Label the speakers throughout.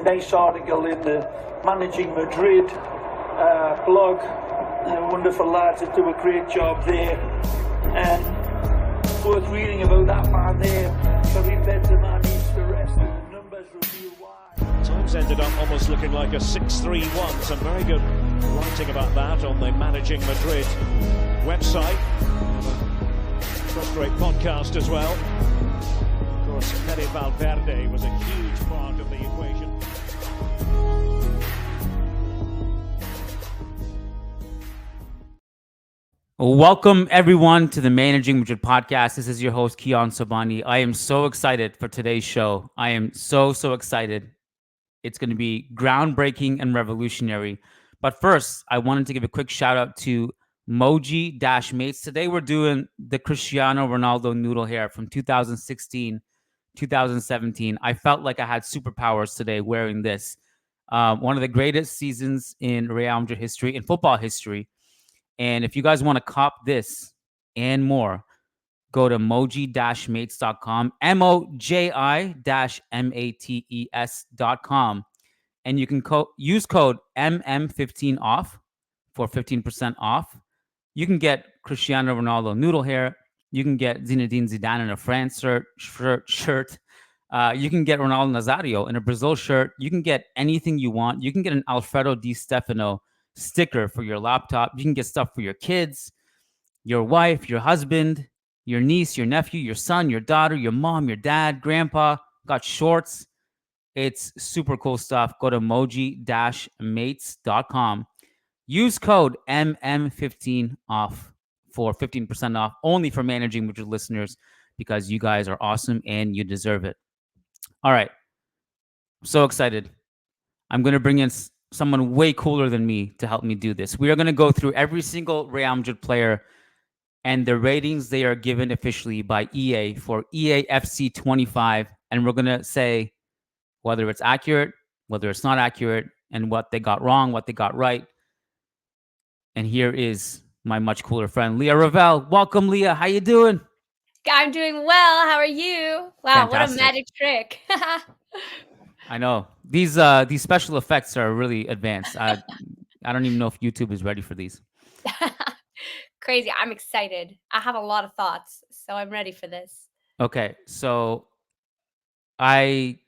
Speaker 1: nice article in the Managing Madrid blog. Wonderful lads that do a great job there. And worth reading about that man there. Karim Benzema needs to rest, and the numbers reveal why.
Speaker 2: Times ended up almost looking like a 6-3-1. Some very good writing about that on the Managing Madrid website. First great podcast as well. Of course, Valverde was a huge part of the equation.
Speaker 3: Welcome, everyone, to the Managing Madrid Podcast. This is your host, Kiyan Sobhani. I am so excited for today's show. I am so excited. It's going to be groundbreaking and revolutionary. But first, I wanted to give a quick shout out to Moji-Mates. Today, we're doing the Cristiano Ronaldo noodle hair from 2016, 2017. I felt like I had superpowers today wearing this. One of the greatest seasons in Real Madrid history, in football history. And if you guys want to cop this and more, go to moji-mates.com, moji-mates.com, and you can use code MM15OFF for 15% off. You can get Cristiano Ronaldo noodle hair. You can get Zinedine Zidane in a France shirt. You can get Ronaldo Nazario in a Brazil shirt. You can get anything you want. You can get an Alfredo Di Stefano sticker for your laptop. You can get stuff for your kids, your wife, your husband, your niece, your nephew, your son, your daughter, your mom, your dad, grandpa. Got shorts. It's super cool stuff. Go to moji-mates.com. Use code MM15OFF for 15% off, only for Managing Madrid listeners, because you guys are awesome and you deserve it. All right. I'm so excited. I'm going to bring in someone way cooler than me to help me do this. We are going to go through every single Real Madrid player and the ratings they are given officially by EA for EAFC 25. And we're going to say whether it's accurate, whether it's not accurate, and what they got wrong, what they got right. And here is my much cooler friend, Leah Revelle. Welcome, Leah. How you doing?
Speaker 4: I'm doing well. How are you? Wow,
Speaker 3: Fantastic.
Speaker 4: What a magic trick.
Speaker 3: I know. These special effects are really advanced. I don't even know if YouTube is ready for these.
Speaker 4: Crazy. I'm excited. I have a lot of thoughts, so I'm ready for this.
Speaker 3: Okay, so I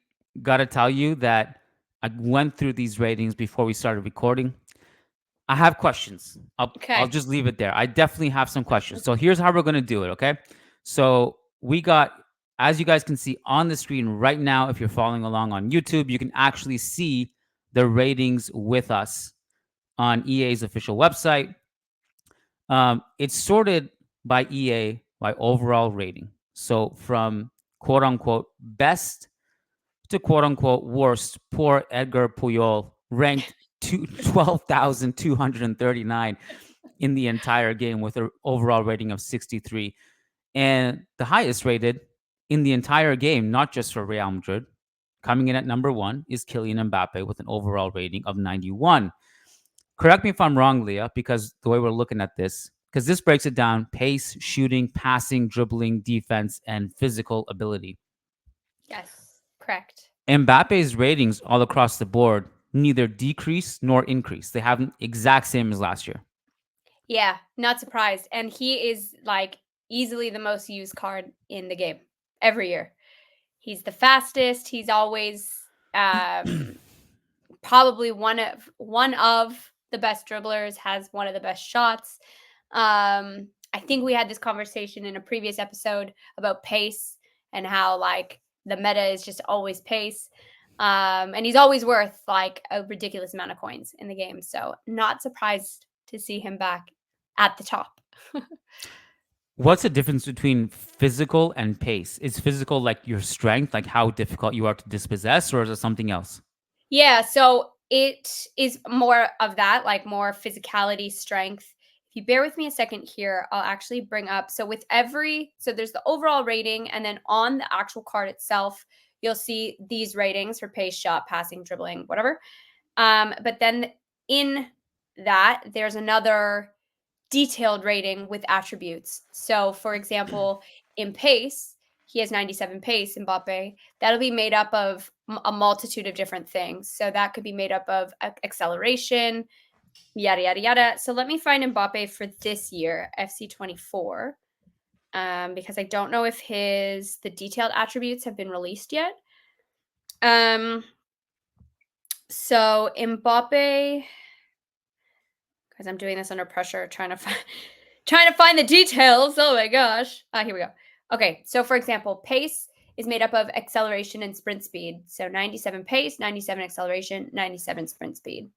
Speaker 3: got to tell you that I went through these ratings before we started recording. I have questions. I'll just leave it there. I definitely have some questions. So here's how we're going to do it, okay? So we got, as you guys can see on the screen right now, if you're following along on YouTube, you can actually see the ratings with us on EA's official website. It's sorted by EA by overall rating. So from quote-unquote best to quote-unquote worst, poor Edgar Puyol ranked 12,239 in the entire game with an overall rating of 63. And the highest rated in the entire game, not just for Real Madrid, coming in at number 1 is Kylian Mbappe with an overall rating of 91. Correct me if I'm wrong, Leah, because the way we're looking at this, because this breaks it down: pace, shooting, passing, dribbling, defense, and physical ability.
Speaker 4: Yes, correct.
Speaker 3: Mbappe's ratings all across the board neither decrease nor increase. They have exact same as last year.
Speaker 4: Yeah, not surprised. And he is like easily the most used card in the game every year. He's the fastest. He's always probably one of the best dribblers, has one of the best shots. I think we had this conversation in a previous episode about pace and how like the meta is just always pace. And he's always worth like a ridiculous amount of coins in the game. So not surprised to see him back at the top.
Speaker 3: What's the difference between physical and pace? Is physical like your strength, like how difficult you are to dispossess, or is it something else?
Speaker 4: Yeah, so it is more of that, like more physicality, strength. If you bear with me a second here, I'll actually bring up. So there's the overall rating, and then on the actual card itself, you'll see these ratings for pace, shot, passing, dribbling, whatever. But then in that, there's another detailed rating with attributes. So, for example, in pace, he has 97 pace, Mbappe. That'll be made up of a multitude of different things. So that could be made up of acceleration, yada, yada, yada. So let me find Mbappe for this year, FC 24, because I don't know if the detailed attributes have been released yet. So Mbappe, because I'm doing this under pressure, trying to find the details. Oh my gosh. Here we go. Okay, so for example, pace is made up of acceleration and sprint speed. So 97 pace, 97 acceleration, 97 sprint speed.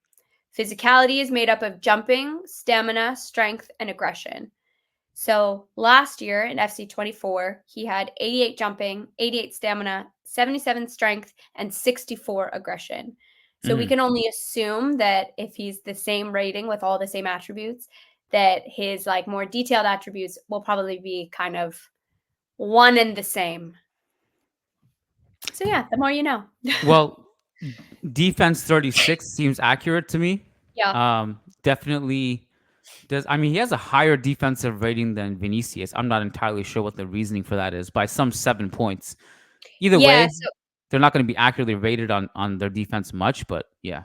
Speaker 4: Physicality is made up of jumping, stamina, strength, and aggression. So last year in FC 24, he had 88 jumping, 88 stamina, 77 strength, and 64 aggression. So we can only assume that if he's the same rating with all the same attributes, that his like more detailed attributes will probably be kind of one and the same. So yeah, the more you know.
Speaker 3: Well, defense 36 seems accurate to me.
Speaker 4: Yeah.
Speaker 3: Definitely does. I mean, he has a higher defensive rating than Vinicius. I'm not entirely sure what the reasoning for that is, by some 7 points. Either way, they're not going to be accurately rated on their defense much, but yeah.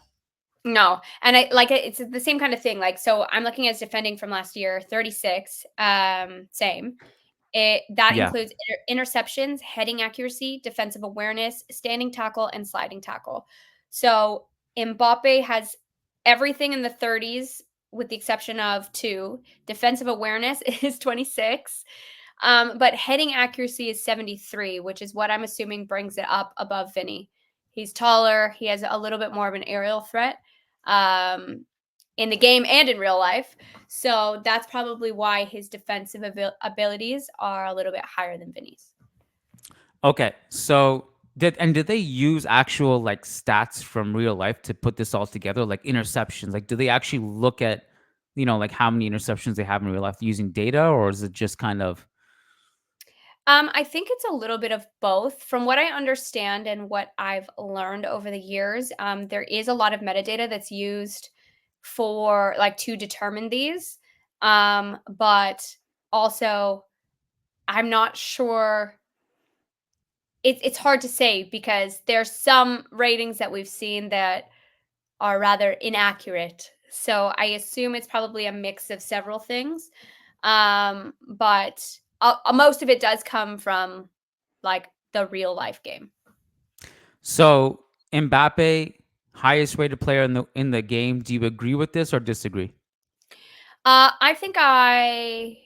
Speaker 4: No. And it's the same kind of thing. Like, so I'm looking at his defending from last year, 36, same. That includes interceptions, heading accuracy, defensive awareness, standing tackle, and sliding tackle. So Mbappe has everything in the 30s with the exception of 2. Defensive awareness is 26. But heading accuracy is 73, which is what I'm assuming brings it up above Vinny. He's taller. He has a little bit more of an aerial threat in the game and in real life. So that's probably why his defensive abilities are a little bit higher than Vinny's.
Speaker 3: Okay. So did they use actual like stats from real life to put this all together, like interceptions? Like, do they actually look at, like how many interceptions they have in real life using data, or is it just kind of...
Speaker 4: I think it's a little bit of both. From what I understand and what I've learned over the years, there is a lot of metadata that's used for like to determine these. But also I'm not sure. It's hard to say because there's some ratings that we've seen that are rather inaccurate. So I assume it's probably a mix of several things. But most of it does come from like the real life game.
Speaker 3: So Mbappe, highest rated player in the game. Do you agree with this or disagree?
Speaker 4: I think I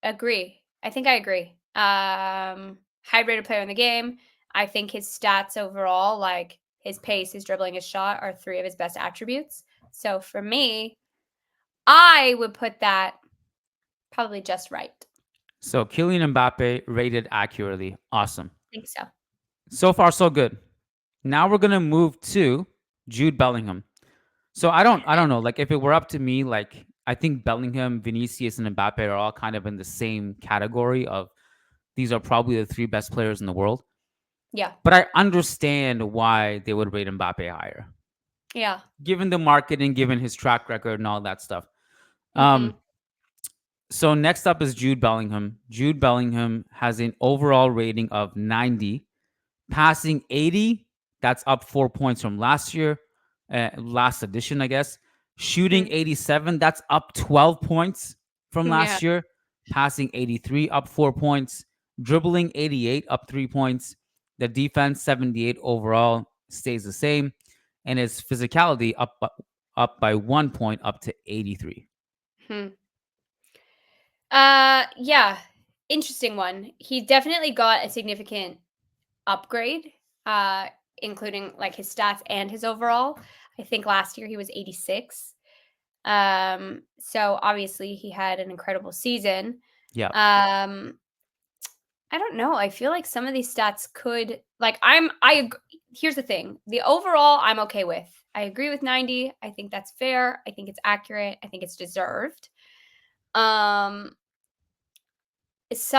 Speaker 4: agree. I agree. High rated player in the game. I think his stats overall, like his pace, his dribbling, his shot, are 3 of his best attributes. So for me, I would put that probably just right.
Speaker 3: So Kylian Mbappe rated accurately. Awesome.
Speaker 4: I think so.
Speaker 3: So far, so good. Now we're gonna move to Jude Bellingham. So I don't know. Like, if it were up to me, like, I think Bellingham, Vinicius, and Mbappe are all kind of in the same category of these are probably the 3 best players in the world.
Speaker 4: Yeah.
Speaker 3: But I understand why they would rate Mbappe higher.
Speaker 4: Yeah.
Speaker 3: Given the marketing, given his track record and all that stuff. So next up is Jude Bellingham. Jude Bellingham has an overall rating of 90. Passing 80, that's up 4 points from last year. Last edition, I guess. Shooting 87, that's up 12 points from last year. Passing 83, up 4 points. Dribbling 88, up 3 points. The defense 78 overall stays the same, and his physicality up by 1 point, up to 83.
Speaker 4: Yeah, interesting one. He definitely got a significant upgrade, including like his stats and his overall. I think last year he was 86. So obviously he had an incredible season.
Speaker 3: Yeah.
Speaker 4: I don't know. I feel like some of these stats could like here's the thing. The overall I'm okay with. I agree with 90. I think that's fair. I think it's accurate. I think it's deserved. Some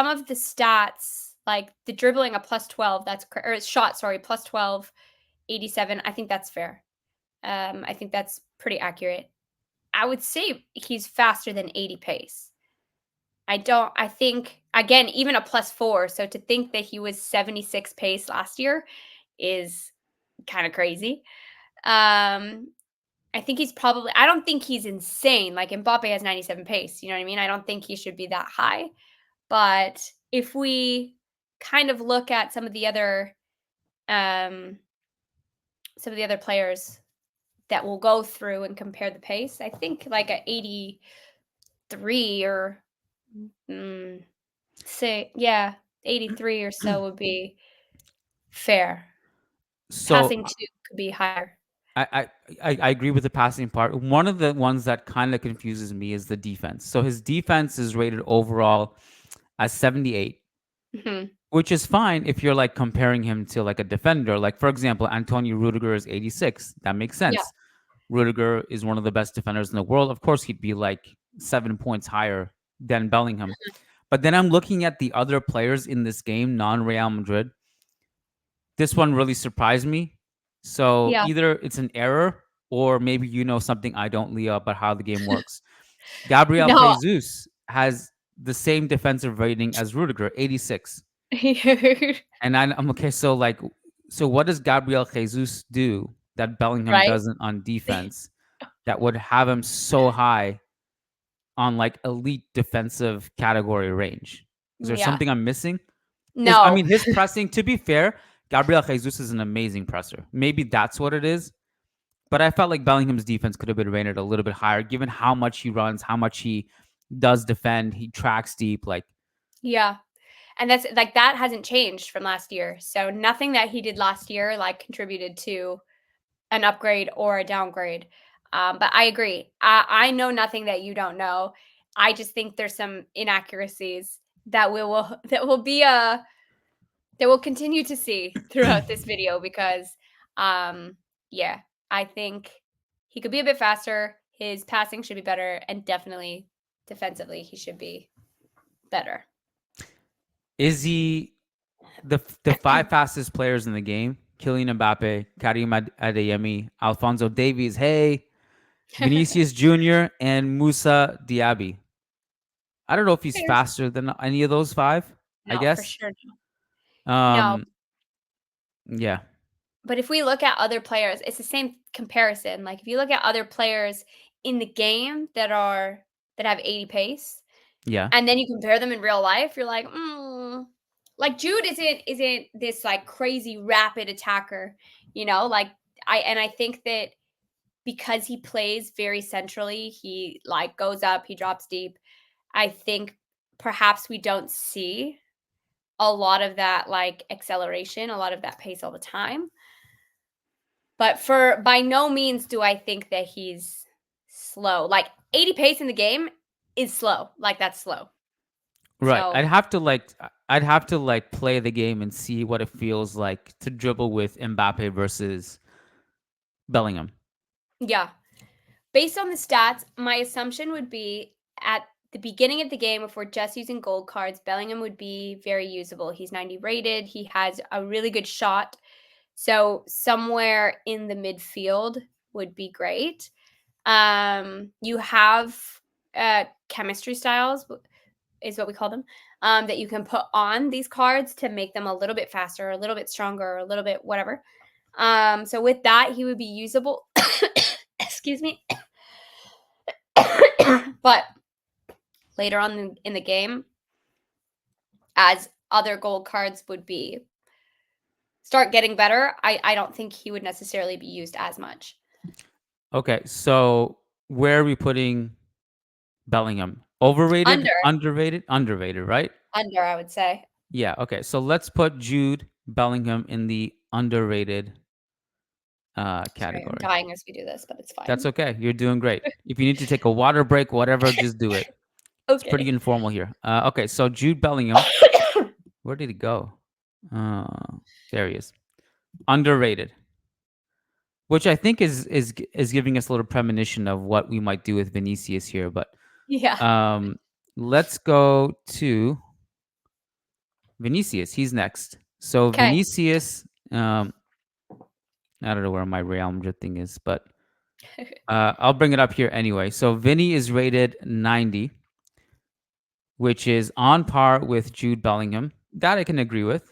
Speaker 4: of the stats, like the dribbling a plus 12, or shot, sorry, plus 12, 87. I think that's fair. I think that's pretty accurate. I would say he's faster than 80 pace. I think, again, even a plus 4. So to think that he was 76 pace last year is kind of crazy. I think he's probably, I don't think he's insane. Like Mbappe has 97 pace. You know what I mean? I don't think he should be that high. But if we kind of look at some of the other players that will go through and compare the pace, I think like a 83 or say 83 or so would be fair.
Speaker 3: So
Speaker 4: passing too could be higher.
Speaker 3: I agree with the passing part. One of the ones that kind of confuses me is the defense. So his defense is rated overall as 78, which is fine if you're like comparing him to like a defender. Like for example, Antonio Rüdiger is 86. That makes sense.
Speaker 4: Yeah.
Speaker 3: Rüdiger is one of the best defenders in the world. Of course, he'd be like 7 points higher than Bellingham. But then I'm looking at the other players in this game, non-Real Madrid. This one really surprised me. So either it's an error or maybe you know something I don't, Leah, about how the game works. Gabriel Jesus has the same defensive rating as Rüdiger, 86. And I'm okay. So what does Gabriel Jesus do that Bellingham doesn't on defense that would have him so high on like elite defensive category range? Is there something I'm missing?
Speaker 4: No.
Speaker 3: I mean, his pressing, to be fair, Gabriel Jesus is an amazing presser. Maybe that's what it is. But I felt like Bellingham's defense could have been rated a little bit higher, given how much he runs, how much he does defend. He tracks deep.
Speaker 4: And that's like, that hasn't changed from last year. So nothing that he did last year like contributed to an upgrade or a downgrade. But I agree. I know nothing that you don't know. I just think there's some inaccuracies that we'll continue to see throughout this video because, I think he could be a bit faster. His passing should be better, and definitely defensively, he should be better.
Speaker 3: Is he the 5 fastest players in the game? Kylian Mbappe, Karim Adeyemi, Alphonso Davies, Vinicius Jr, and Moussa Diaby. I don't know if he's faster than any of those 5.
Speaker 4: No,
Speaker 3: I guess
Speaker 4: for sure.
Speaker 3: no.
Speaker 4: But if we look at other players, it's the same comparison. Like if you look at other players in the game that have 80 pace, and then you compare them in real life, you're like, like Jude isn't this like crazy rapid attacker, you know? Like I think that because he plays very centrally, he like goes up, he drops deep. I think perhaps we don't see a lot of that like acceleration, a lot of that pace all the time. But by no means do I think that he's slow. Like 80 pace in the game is slow. Like that's slow.
Speaker 3: Right. So, I'd have to play the game and see what it feels like to dribble with Mbappe versus Bellingham.
Speaker 4: Yeah. Based on the stats, my assumption would be at the beginning of the game, if we're just using gold cards, Bellingham would be very usable. He's 90 rated. He has a really good shot. So somewhere in the midfield would be great. You have chemistry styles, is what we call them, that you can put on these cards to make them a little bit faster, a little bit stronger, a little bit whatever. So with that, he would be usable. Excuse me. But later on in the game, as other gold cards would be start getting better, I don't think he would necessarily be used as much.
Speaker 3: Okay, so where are we putting Bellingham? Overrated, underrated, right?
Speaker 4: Under, I would say.
Speaker 3: Yeah, okay. So let's put Jude Bellingham in the underrated category.
Speaker 4: Sorry, I'm dying as we do this, but it's fine.
Speaker 3: That's okay. You're doing great. If you need to take a water break, whatever, just do it.
Speaker 4: Okay.
Speaker 3: It's pretty informal here. Okay, so Jude Bellingham. Where did he go? There he is. Underrated. Which I think is giving us a little premonition of what we might do with Vinicius here. But let's go to Vinicius. He's next. So Vinicius, I don't know where my Real Madrid thing is, but I'll bring it up here anyway. So Vinny is rated 90, which is on par with Jude Bellingham. That I can agree with.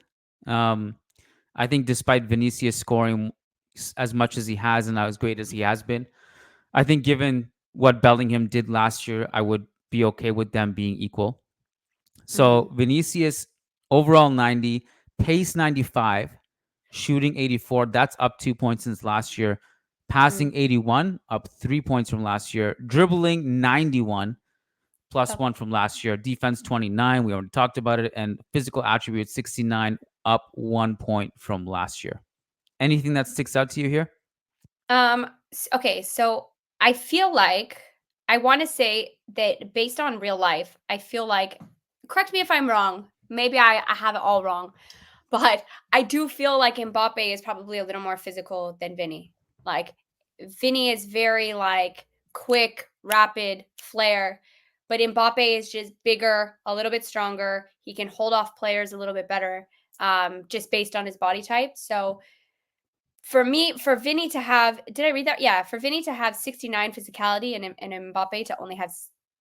Speaker 3: I think despite Vinicius scoring as much as he has and as great as he has been, I think given what Bellingham did last year, I would be okay with them being equal. So Vinicius overall 90, pace 95, shooting 84. That's up 2 points since last year. Passing 81, up 3 points from last year. Dribbling 91, plus 1 from last year. Defense 29, we already talked about it. And physical attributes 69, up 1 point from last year. Anything that sticks out to you here?
Speaker 4: Okay, so I feel like I want to say that based on real life, I feel like, correct me if I'm wrong, maybe I have it all wrong, but I do feel like Mbappe is probably a little more physical than Vinny. Like Vinny is very like quick, rapid, flair, but Mbappe is just bigger, a little bit stronger. He can hold off players a little bit better, just based on his body type. So for Vinny to have, did I read that? Yeah, for Vinny to have 69 physicality and Mbappe to only have,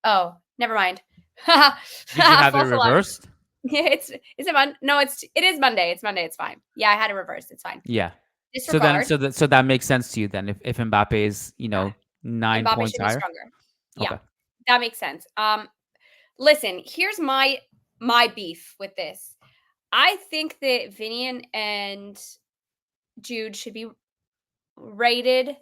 Speaker 4: oh, never mind.
Speaker 3: Did you have it reversed?
Speaker 4: Yeah, is it Monday? No, it is Monday. It's Monday. It's fine. Yeah, I had it reversed. It's fine.
Speaker 3: Yeah.
Speaker 4: Disregard.
Speaker 3: So that makes sense to you then if Mbappe is, 9
Speaker 4: Mbappe
Speaker 3: points
Speaker 4: should be
Speaker 3: higher.
Speaker 4: stronger. Yeah.
Speaker 3: Okay.
Speaker 4: That makes sense. Listen, here's my beef with this. I think that Vinny and Jude should be rated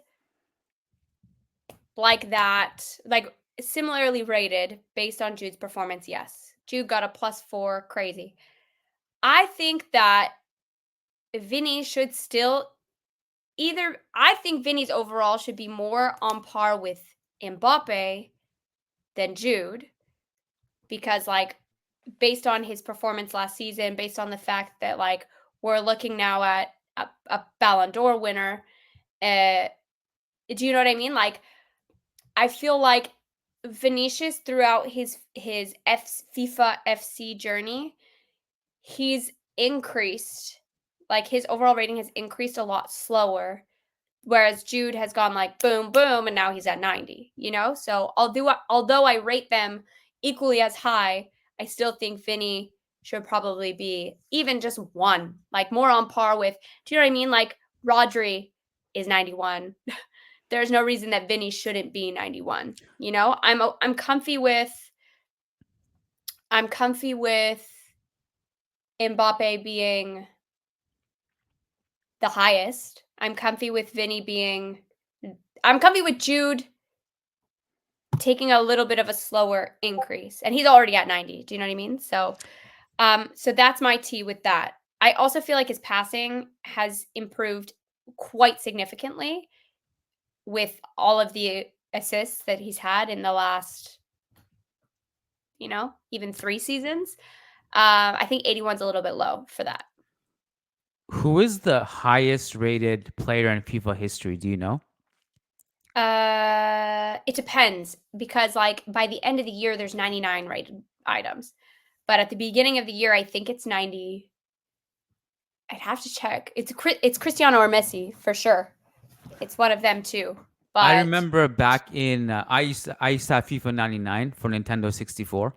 Speaker 4: like that, like similarly rated based on Jude's performance. Yes. Jude got a +4, crazy. I think that Vinny should still I think Vinny's overall should be more on par with Mbappe than Jude, because like based on his performance last season, based on the fact that like we're looking now at a Ballon d'Or winner, do you know what I mean? Like I feel like Vinicius throughout his FIFA FC journey, he's increased, like his overall rating has increased a lot slower, whereas Jude has gone like boom boom and now he's at 90, so although I rate them equally as high, I still think Vinny should probably be even just 1, like more on par with, do you know what I mean? Like Rodri is 91. There's no reason that Vinny shouldn't be 91. I'm comfy with Mbappe being the highest. I'm comfy with Jude taking a little bit of a slower increase, and he's already at 90. Do you know what I mean? So that's my tea with that. I also feel like his passing has improved quite significantly with all of the assists that he's had in the last, even 3 seasons. I think 81's a little bit low for that.
Speaker 3: Who is the highest rated player in FIFA history? Do you know?
Speaker 4: It depends, because like by the end of the year, there's 99 rated items, but at the beginning of the year, I think it's 90. I'd have to check. It's Cristiano or Messi for sure. It's one of them too. But
Speaker 3: I remember back in I used to have FIFA 99 for Nintendo 64,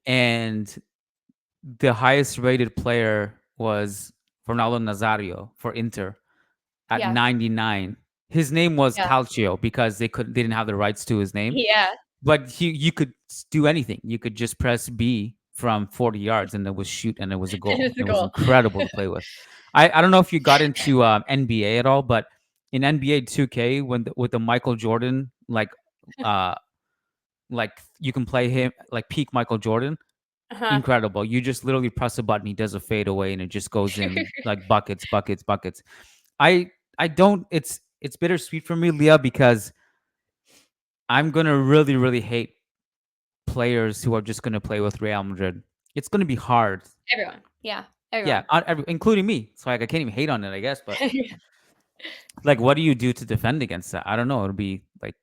Speaker 3: and the highest rated player was Ronaldo Nazario for Inter at 99. His name was Calcio because they didn't have the rights to his name.
Speaker 4: Yeah.
Speaker 3: But you could do anything. You could just press B from 40 yards and it was shoot and it was a goal. It was incredible to play with. I don't know if you got into NBA at all, but in NBA 2K with the Michael Jordan, like you can play him like peak Michael Jordan. Incredible. You just literally press a button, he does a fade away and it just goes in like buckets. I don't, it's bittersweet for me, Leah, because I'm going to really, really hate players who are just going to play with Real Madrid. It's going to be hard.
Speaker 4: Everyone. Yeah. Everyone.
Speaker 3: Yeah. Including me. So like, I can't even hate on it, I guess. But like, what do you do to defend against that? I don't know. It'll be like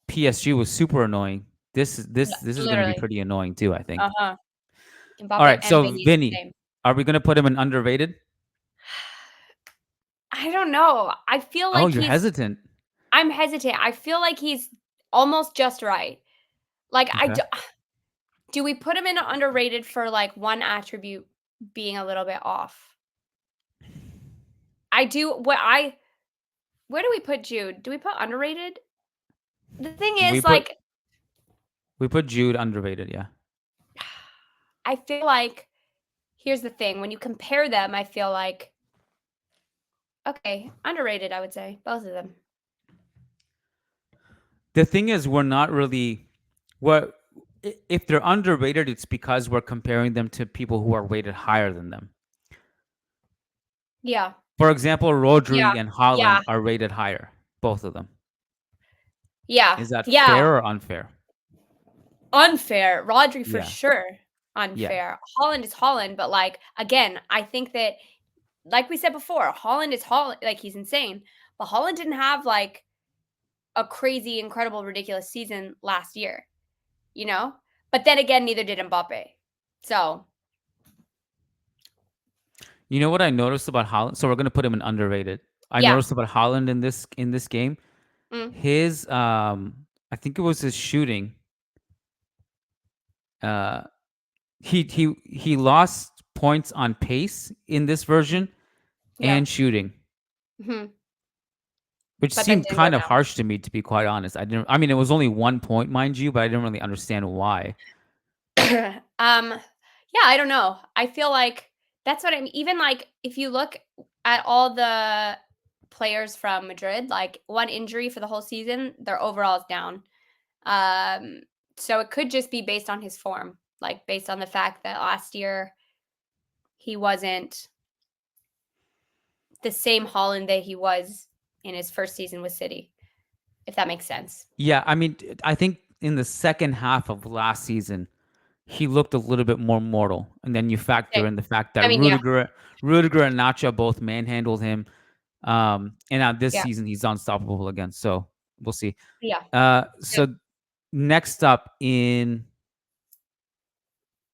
Speaker 3: PSG was super annoying. This is going to be pretty annoying too, I think.
Speaker 4: Mbappe
Speaker 3: all right. So Vinny, are we going to put him in underrated?
Speaker 4: I don't know. I feel like
Speaker 3: you're hesitant.
Speaker 4: I'm hesitant. I feel like he's almost just right. Like do we put him in underrated for like one attribute being a little bit off? I do where do we put Jude? Do we put underrated? The thing is,
Speaker 3: we put Jude underrated, yeah.
Speaker 4: I feel like here's the thing. When you compare them, I feel like okay, underrated, I would say. Both of them.
Speaker 3: The thing is, we're not really if they're underrated, it's because we're comparing them to people who are rated higher than them.
Speaker 4: Yeah.
Speaker 3: For example, Rodri
Speaker 4: Yeah.
Speaker 3: and Haaland
Speaker 4: Yeah.
Speaker 3: are rated higher, both of them.
Speaker 4: Yeah.
Speaker 3: Is that
Speaker 4: Yeah.
Speaker 3: fair or unfair?
Speaker 4: Unfair. Rodri for
Speaker 3: Yeah.
Speaker 4: sure. Unfair. Haaland is Haaland, but like again, I think that like we said before, Haaland is Haaland, like he's insane. But Haaland didn't have like a crazy, incredible, ridiculous season last year, you know? But then again, neither did Mbappe. So
Speaker 3: you know what I noticed about Haaland? So we're gonna put him in underrated. I
Speaker 4: Yeah.
Speaker 3: noticed about Haaland in this game.
Speaker 4: Mm.
Speaker 3: His I think it was his shooting. He lost points on pace in this version and shooting,
Speaker 4: hmm
Speaker 3: which
Speaker 4: But
Speaker 3: seemed
Speaker 4: then didn't
Speaker 3: kind
Speaker 4: go
Speaker 3: of harsh to me, to be quite honest. I mean, it was only 1 point, mind you, but I didn't really understand why.
Speaker 4: Yeah, I don't know. I feel like that's what I mean. Even like if you look at all the players from Madrid, like one injury for the whole season, their overall is down. So it could just be based on his form, like based on the fact that last year he wasn't the same Haaland that he was in his first season with City, if that makes sense.
Speaker 3: Yeah, I mean, I think in the second half of last season, he looked a little bit more mortal. And then you factor in the fact that
Speaker 4: I mean, yeah.
Speaker 3: Rüdiger and Nacho both manhandled him. And now this
Speaker 4: Yeah.
Speaker 3: season, he's unstoppable again. So we'll see.
Speaker 4: Yeah.
Speaker 3: So next up in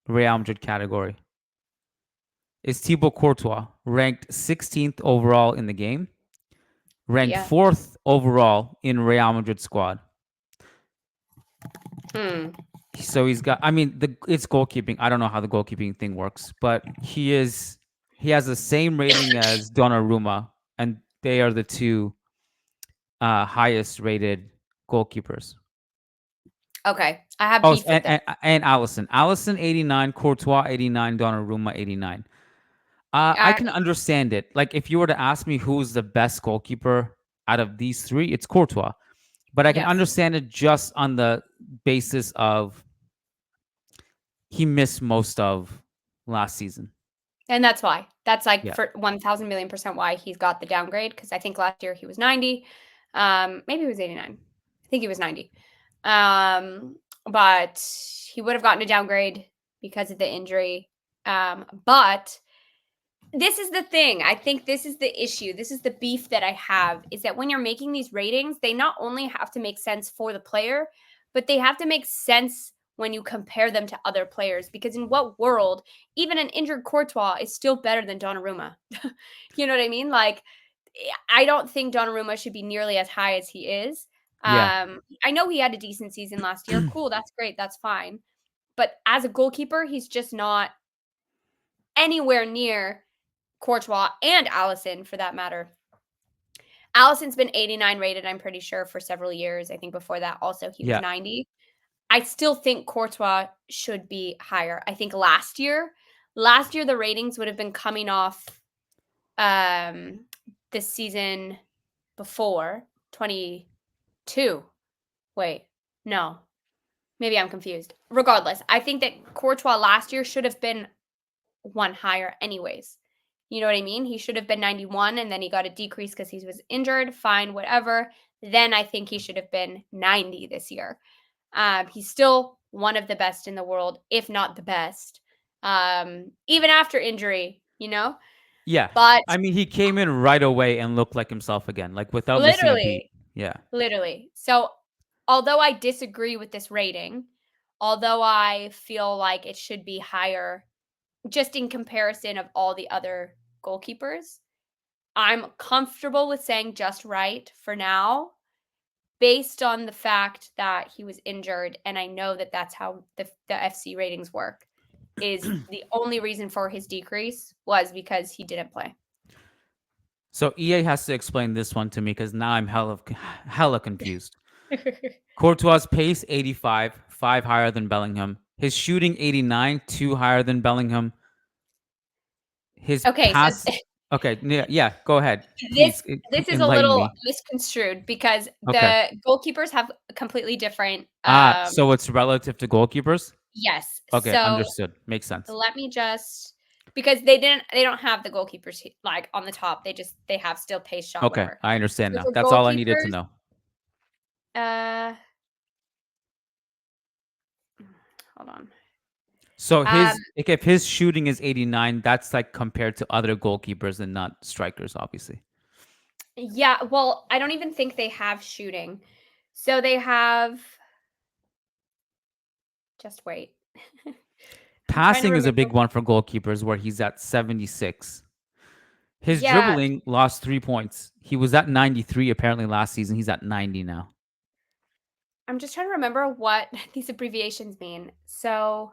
Speaker 3: Real Madrid category is Thibaut Courtois, ranked 16th overall in the game, ranked 4th overall in Real Madrid squad. So he's got, I mean, it's goalkeeping. I don't know how the goalkeeping thing works, but he has the same rating as Donnarumma, and they are the two highest rated goalkeepers.
Speaker 4: Okay, I have beef with them.
Speaker 3: And Alisson 89, Courtois 89, Donnarumma 89. I can understand it. Like if you were to ask me who's the best goalkeeper out of these three, it's Courtois. But I can understand it just on the basis of he missed most of last season.
Speaker 4: And that's why. That's like for 1,000 million% why he's got the downgrade, because I think last year he was 90. Maybe he was 89. I think he was 90. But he would have gotten a downgrade because of the injury. But this is the thing. I think this is the issue. This is the beef that I have, is that when you're making these ratings, they not only have to make sense for the player, but they have to make sense when you compare them to other players. Because in what world, even an injured Courtois is still better than Donnarumma? You know what I mean? Like, I don't think Donnarumma should be nearly as high as he is. I know he had a decent season last year. Cool, that's great. That's fine. But as a goalkeeper, he's just not anywhere near Courtois and Alisson, for that matter. Alisson's been 89 rated, I'm pretty sure, for several years. I think before that also he was 90. I still think Courtois should be higher. I think last year the ratings would have been coming off this season before 22. Wait, no. Maybe I'm confused. Regardless, I think that Courtois last year should have been one higher anyways. You know what I mean? He should have been 91 and then he got a decrease because he was injured. Fine, whatever. Then I think he should have been 90 this year. He's still one of the best in the world, if not the best, even after injury, you know?
Speaker 3: Yeah.
Speaker 4: But
Speaker 3: I mean, he came in right away and looked like himself again, like without missing a beat. Yeah.
Speaker 4: Literally. So although I disagree with this rating, although I feel like it should be higher just in comparison of all the other goalkeepers, I'm comfortable with saying just right for now, based on the fact that he was injured. And I know that that's how the FC ratings work, is the only reason for his decrease was because he didn't play.
Speaker 3: So EA has to explain this one to me because now I'm hella confused. Courtois' pace 85, 5 higher than Bellingham. His shooting 89, 2 higher than Bellingham. His
Speaker 4: Okay, so
Speaker 3: pass. Okay, yeah. Go ahead,
Speaker 4: this
Speaker 3: please
Speaker 4: this is a
Speaker 3: enlighten
Speaker 4: little
Speaker 3: me.
Speaker 4: misconstrued because
Speaker 3: Okay.
Speaker 4: the goalkeepers have completely different.
Speaker 3: So it's relative to goalkeepers.
Speaker 4: Yes.
Speaker 3: Okay,
Speaker 4: So
Speaker 3: understood. Makes sense.
Speaker 4: let me just, because they don't have the goalkeepers like on the top. They have still pace shot,
Speaker 3: Okay,
Speaker 4: whatever.
Speaker 3: I understand
Speaker 4: So
Speaker 3: now.
Speaker 4: for
Speaker 3: That's all I needed to
Speaker 4: goalkeepers,
Speaker 3: know.
Speaker 4: uh, hold on.
Speaker 3: So
Speaker 4: Um,
Speaker 3: if his shooting is 89, that's like compared to other goalkeepers and not strikers, obviously.
Speaker 4: yeah. Well, I don't even think they have shooting. So they have. Just wait. I'm trying to
Speaker 3: Passing is a
Speaker 4: remember.
Speaker 3: big one for goalkeepers where he's at 76. His
Speaker 4: Yeah,
Speaker 3: dribbling lost 3 points. He was at 93 apparently last season. He's at 90 now.
Speaker 4: I'm just trying to remember what these abbreviations mean. So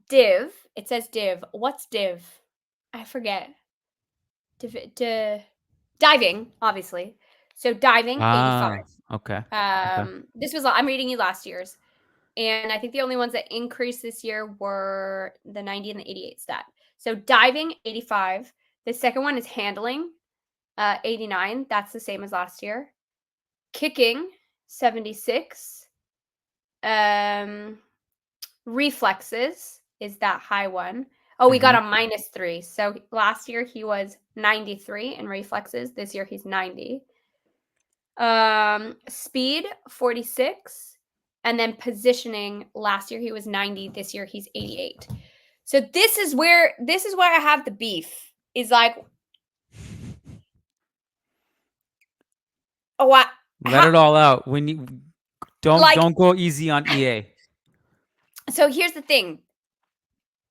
Speaker 4: div, it says div. What's div? I forget. Diving, obviously. So diving, 85.
Speaker 3: Okay. Okay.
Speaker 4: This was, I'm reading you last year's. And I think the only ones that increased this year were the 90 and the 88 stat. So diving, 85. The second one is handling, 89. That's the same as last year. Kicking, 76. Reflexes is that high one. Oh, we got a -3. So last year he was 93 in reflexes. This year he's 90. Speed, 46. And then positioning, last year he was 90. This year he's 88. So this is where I have the beef. Is like, oh, what?
Speaker 3: Let it all out. Don't go easy on EA.
Speaker 4: So here's the thing.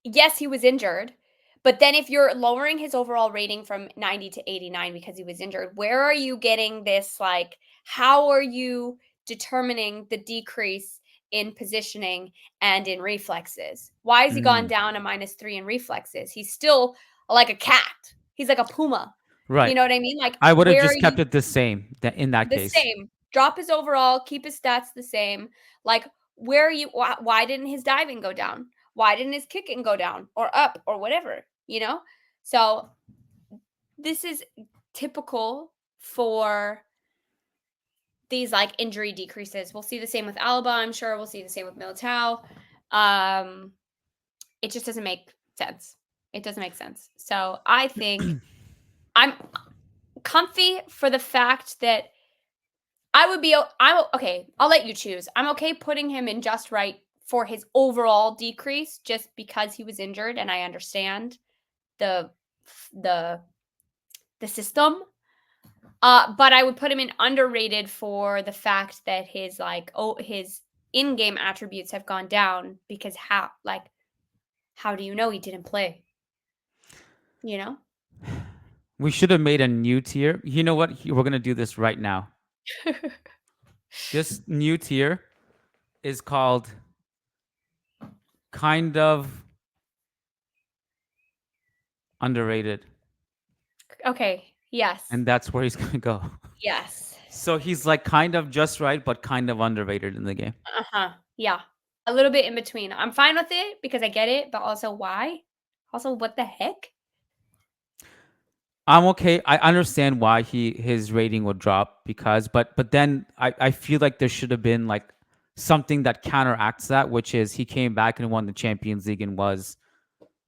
Speaker 4: Yes, he was injured, but then if you're lowering his overall rating from 90 to 89 because he was injured, where are you getting this? Like, how are you determining the decrease in positioning and in reflexes? Why has he gone down a -3 in reflexes? He's still like a cat. He's like a puma. You
Speaker 3: Right.
Speaker 4: know what I mean? Like,
Speaker 3: I would have
Speaker 4: where are
Speaker 3: just kept
Speaker 4: you?
Speaker 3: it the same in that
Speaker 4: The
Speaker 3: case.
Speaker 4: same. Drop his overall, keep his stats the same. Like, where are you? Why didn't his diving go down? Why didn't his kicking go down or up or whatever? You know? So this is typical for these like injury decreases. We'll see the same with Alaba, I'm sure. We'll see the same with Militao. It just doesn't make sense. It doesn't make sense. So I think I'm comfy for the fact that I'm okay. I'll let you choose. I'm okay putting him in just right for his overall decrease, just because he was injured, and I understand the the the system. But I would put him in underrated for the fact that his in-game attributes have gone down, because how do you know he didn't play? You know?
Speaker 3: We should have made a new tier. You know what? We're going to do this right now. This new tier is called kind of underrated.
Speaker 4: Okay. Yes.
Speaker 3: And that's where he's going to go.
Speaker 4: Yes.
Speaker 3: So he's like kind of just right, but kind of underrated in the game.
Speaker 4: Yeah. A little bit in between. I'm fine with it because I get it, but also why? Also, what the heck?
Speaker 3: I'm okay. I understand why his rating would drop but then I feel like there should have been like something that counteracts that, which is he came back and won the Champions League and was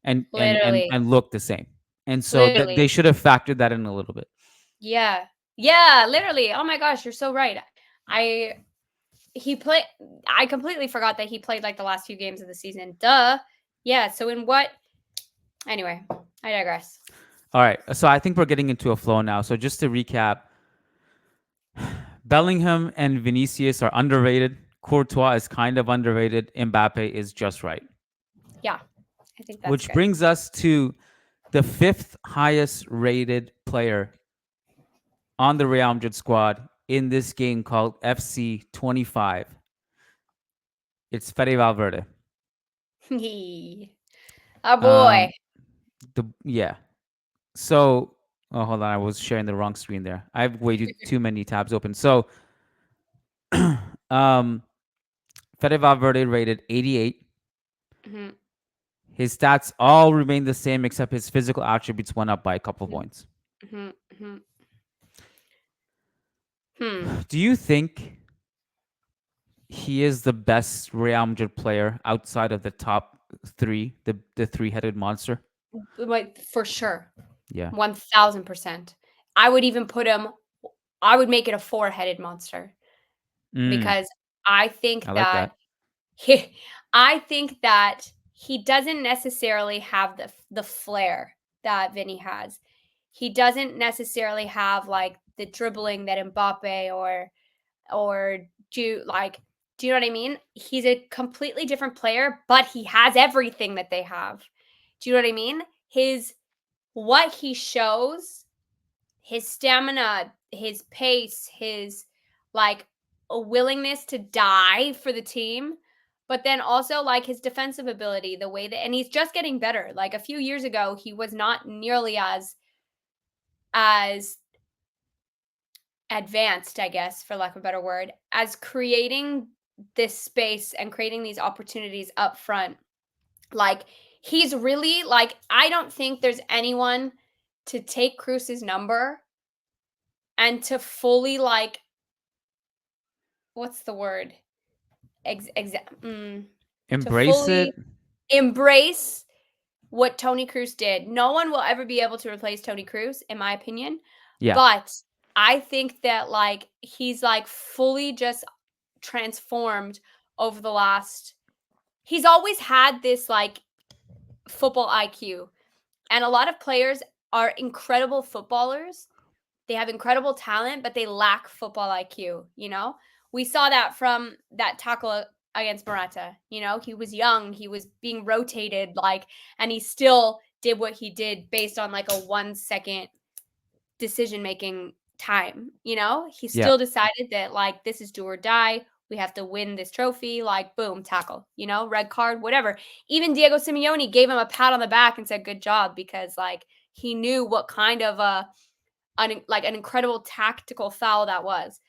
Speaker 4: Literally.
Speaker 3: and looked the same. And so that
Speaker 4: Literally.
Speaker 3: they should have factored that in a little bit.
Speaker 4: Yeah. Yeah, literally. Oh my gosh, you're so right. I completely forgot that he played like the last few games of the season. Duh. Yeah, so in what? Anyway, I digress.
Speaker 3: All right. So I think we're getting into a flow now. So just to recap, Bellingham and Vinicius are underrated. Courtois is kind of underrated. Mbappe is just right.
Speaker 4: Yeah. I think that's
Speaker 3: Which
Speaker 4: good.
Speaker 3: brings us to the 5th highest rated player on the Real Madrid squad in this game called FC 25. It's Fede Valverde.
Speaker 4: Oh boy.
Speaker 3: Yeah. So Oh, hold on. I was sharing the wrong screen there. I have way too many tabs open. So, Fede Valverde rated 88.
Speaker 4: Mm-hmm.
Speaker 3: His stats all remain the same except his physical attributes went up by a couple points.
Speaker 4: Mm-hmm.
Speaker 3: Do you think he is the best Real Madrid player outside of the top three, the three-headed monster?
Speaker 4: Like, for sure.
Speaker 3: Yeah.
Speaker 4: 1000%. I would even put him, I would make it a four-headed monster because I think
Speaker 3: I like that.
Speaker 4: I think that he doesn't necessarily have the flair that Vinny has. He doesn't necessarily have like the dribbling that Mbappe or Jude, like, do you know what I mean? He's a completely different player, but he has everything that they have. Do you know what I mean? What he shows, his stamina, his pace, his like a willingness to die for the team, but then also like his defensive ability, the way that, and he's just getting better. Like a few years ago, he was not nearly as advanced, I guess, for lack of a better word, as creating this space and creating these opportunities up front. Like he's really like, I don't think there's anyone to take Cruz's number and to fully like, what's the word? To
Speaker 3: Embrace
Speaker 4: fully
Speaker 3: it.
Speaker 4: embrace what Toni Kroos did. No one will ever be able to replace Toni Kroos, in my opinion.
Speaker 3: Yeah.
Speaker 4: But I think that like he's like fully just transformed over the last. He's always had this like football IQ, and a lot of players are incredible footballers. They have incredible talent, but they lack football IQ. You know, we saw that from that tackle against Morata. You know, he was young, he was being rotated, like, and he still did what he did based on like a 1 second decision making time. You know, he still decided that like this is do or die. We have to win this trophy. Like, boom, tackle. You know, red card, whatever. Even Diego Simeone gave him a pat on the back and said, "Good job," because like he knew what kind of an incredible tactical foul that was.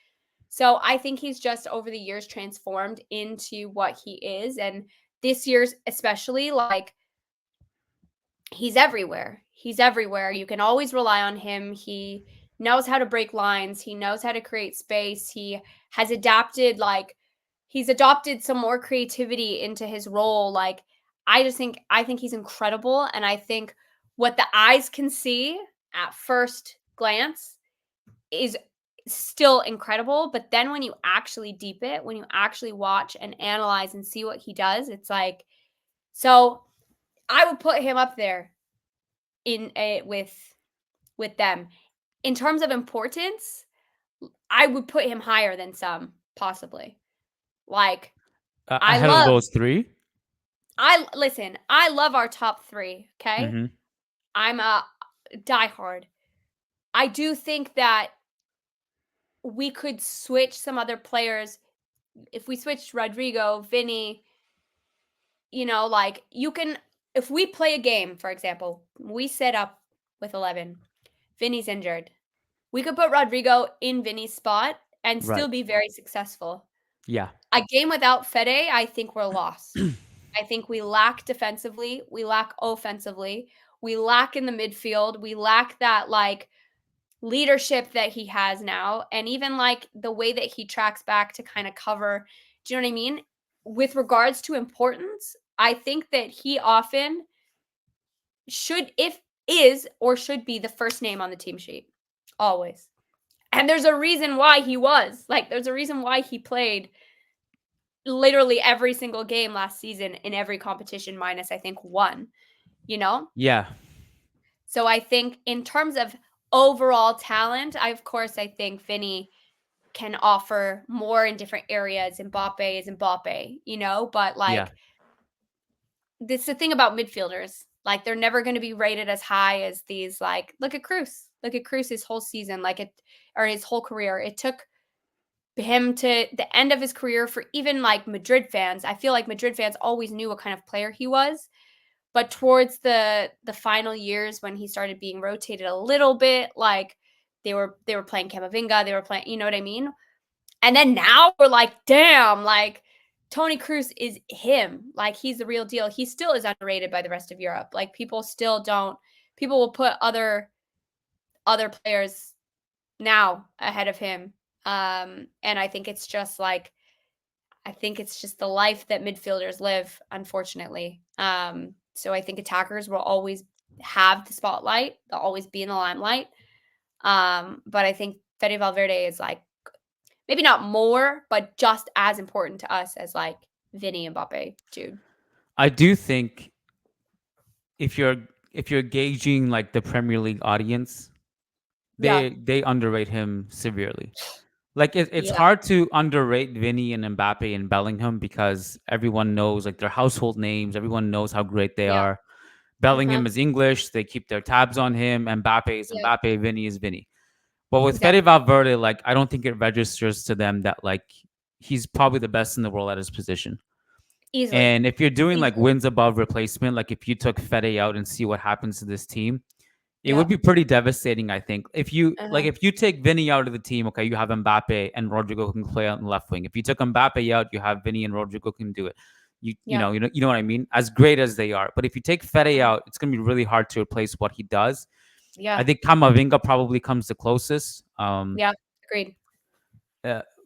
Speaker 4: So I think he's just over the years transformed into what he is. And this year's especially, like, he's everywhere. He's everywhere. You can always rely on him. He knows how to break lines. He knows how to create space. He has adapted, like, he's adopted some more creativity into his role. Like, I think he's incredible. And I think what the eyes can see at first glance is still incredible, but then when you actually deep it, when you actually watch and analyze and see what he does, it's like, so I would put him up there with them. In terms of importance, I would put him higher than some, possibly. Like,
Speaker 3: ahead of those three.
Speaker 4: I love our top three. Okay,
Speaker 3: Mm-hmm.
Speaker 4: I'm a diehard. I do think that we could switch some other players. If we switched Rodrygo, Vinny, you know, like you can, if we play a game, for example, we set up with 11, Vinny's injured. We could put Rodrygo in Vinny's spot and still be very successful.
Speaker 3: Yeah.
Speaker 4: A game without Fede, I think we're lost. I think we lack defensively. We lack offensively. We lack in the midfield. We lack that like leadership that he has now, and even like the way that he tracks back to kind of cover. Do you know what I mean? With regards to importance, I think that he often should be the first name on the team sheet. Always. And there's a reason why he was. Like, there's a reason why he played literally every single game last season in every competition minus I think one, you know?
Speaker 3: Yeah.
Speaker 4: So I think in terms of overall talent, I think Vinny can offer more in different areas. Mbappe is Mbappe, you know, but like this is the thing about midfielders. Like they're never going to be rated as high as these. Like, look at Cruz. Look at Cruz's whole season, or his whole career. It took him to the end of his career for even like Madrid fans. I feel like Madrid fans always knew what kind of player he was, But towards the final years when he started being rotated a little bit, like they were playing Camavinga, they were playing, you know what I mean? And then now we're like, damn, like Toni Kroos is him. Like he's the real deal. He still is underrated by the rest of Europe. Like people will put other players now ahead of him. And I think it's just the life that midfielders live, unfortunately. So I think attackers will always have the spotlight. They'll always be in the limelight. But I think Fede Valverde is like maybe not more, but just as important to us as like Vinny, Mbappe, Jude.
Speaker 3: I do think if you're gauging like the Premier League audience, they underrate him severely. Like it's hard to underrate Vinny and Mbappe and Bellingham because everyone knows like their household names. Everyone knows how great they are. Bellingham is English. They keep their tabs on him. Mbappe is Mbappe. Vinny is Vinny. But with Fede Valverde, like I don't think it registers to them that like he's probably the best in the world at his position. Easily. And if you're doing like wins above replacement, like if you took Fede out and see what happens to this team, it would be pretty devastating, I think. If you if you take Vinny out of the team, okay, you have Mbappe and Rodrygo who can play out in the left wing. If you took Mbappe out, you have Vinny and Rodrygo who can do it. You know what I mean? As great as they are. But if you take Fede out, it's gonna be really hard to replace what he does. Yeah. I think Camavinga probably comes the closest.
Speaker 4: Agreed.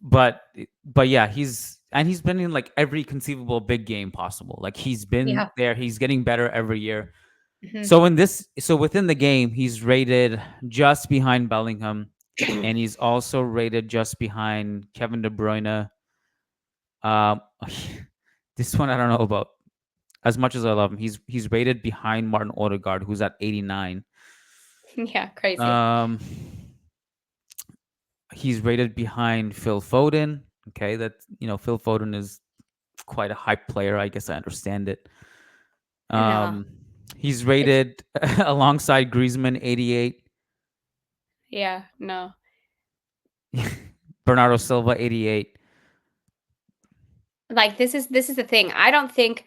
Speaker 3: But yeah, he's been in like every conceivable big game possible. Like he's been there. He's getting better every year. Mm-hmm. So within the game, he's rated just behind Bellingham, and he's also rated just behind Kevin De Bruyne. This one I don't know about. As much as I love him, he's rated behind Martin Odegaard, who's at 89.
Speaker 4: Yeah, crazy.
Speaker 3: He's rated behind Phil Foden. Okay, that Phil Foden is quite a hype player. I guess I understand it. He's rated alongside Griezmann 88.
Speaker 4: Yeah, no.
Speaker 3: Bernardo Silva 88.
Speaker 4: Like this is the thing. I think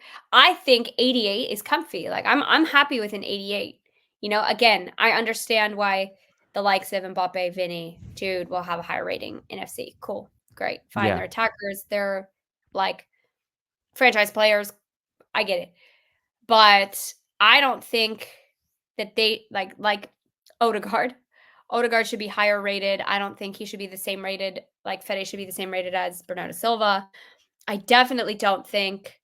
Speaker 4: 88 is comfy. Like I'm happy with an 88. Again, I understand why the likes of Mbappe, Vinny, Jude will have a higher rating in FC. Cool. Great. Fine. Yeah. They're attackers. They're like franchise players. I get it. But I don't think that they like Odegaard. Odegaard should be higher rated. I don't think he should be the same rated. Like Fede should be the same rated as Bernardo Silva. I definitely don't think,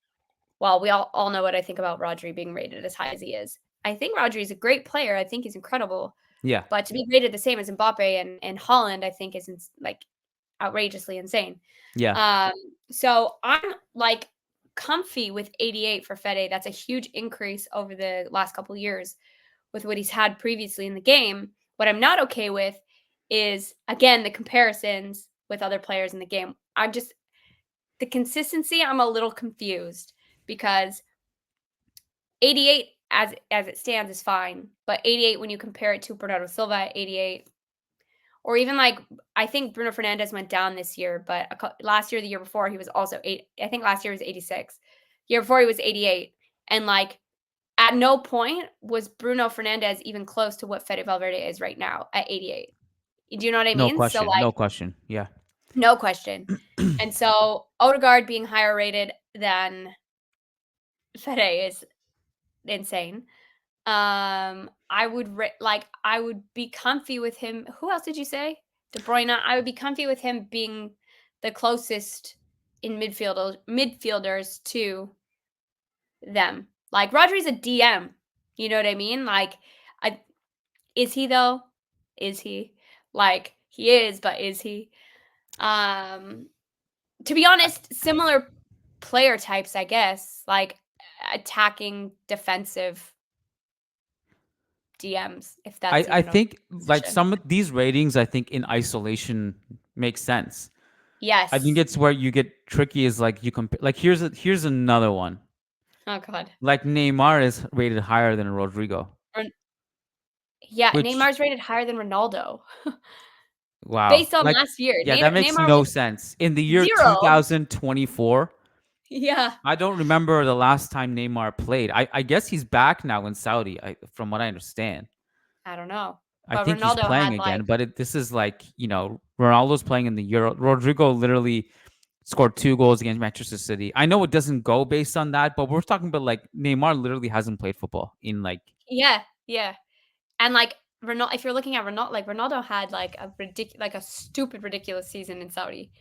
Speaker 4: well, we all know what I think about Rodri being rated as high as he is. I think Rodri is a great player. I think he's incredible.
Speaker 3: Yeah.
Speaker 4: But to be rated the same as Mbappe and Haaland, I think is like outrageously insane.
Speaker 3: Yeah.
Speaker 4: So I'm like comfy with 88 for Fede. That's a huge increase over the last couple of years with what he's had previously in the game. What I'm not okay with is, again, the comparisons with other players in the game. The consistency, I'm a little confused because 88 as it stands is fine, but 88 when you compare it to Bernardo Silva at 88, or even like I think Bruno Fernandes went down this year, but last year, the year before, he was also 8. I think last year was 86. The year before he was 88, and like at no point was Bruno Fernandes even close to what Fede Valverde is right now at 88. Do you know what I mean?
Speaker 3: No question. So, like, no question. Yeah.
Speaker 4: No question. And so Odegaard being higher rated than Fede is insane. I would be comfy with him. Who else did you say? De Bruyne. I would be comfy with him being the closest in midfielders to them. Like Rodri's a DM. You know what I mean? Like, is he though? Is he? Like he is, but is he? To be honest, similar player types, I guess, like attacking, defensive DMs, if that's
Speaker 3: I think like some of these ratings, I think in isolation makes sense.
Speaker 4: Yes.
Speaker 3: I think it's where you get tricky is like you compare, like here's another one.
Speaker 4: Oh God.
Speaker 3: Like Neymar is rated higher than Rodrygo.
Speaker 4: Yeah, Neymar's rated higher than Ronaldo.
Speaker 3: Wow.
Speaker 4: Based on last year.
Speaker 3: Yeah, that makes no sense. In the year 2024,
Speaker 4: Yeah.
Speaker 3: I don't remember the last time Neymar played. I guess he's back now in Saudi, from what I understand.
Speaker 4: I don't know.
Speaker 3: I
Speaker 4: But
Speaker 3: think he's
Speaker 4: Ronaldo
Speaker 3: playing
Speaker 4: had like,
Speaker 3: again, but this is like, Ronaldo's playing in the Euro. Rodrygo literally scored 2 goals against Manchester City. I know it doesn't go based on that, but we're talking about like Neymar literally hasn't played football in like.
Speaker 4: yeah. And like Ronaldo, if you're looking at Ronaldo, like Ronaldo had like a stupid, ridiculous season in Saudi.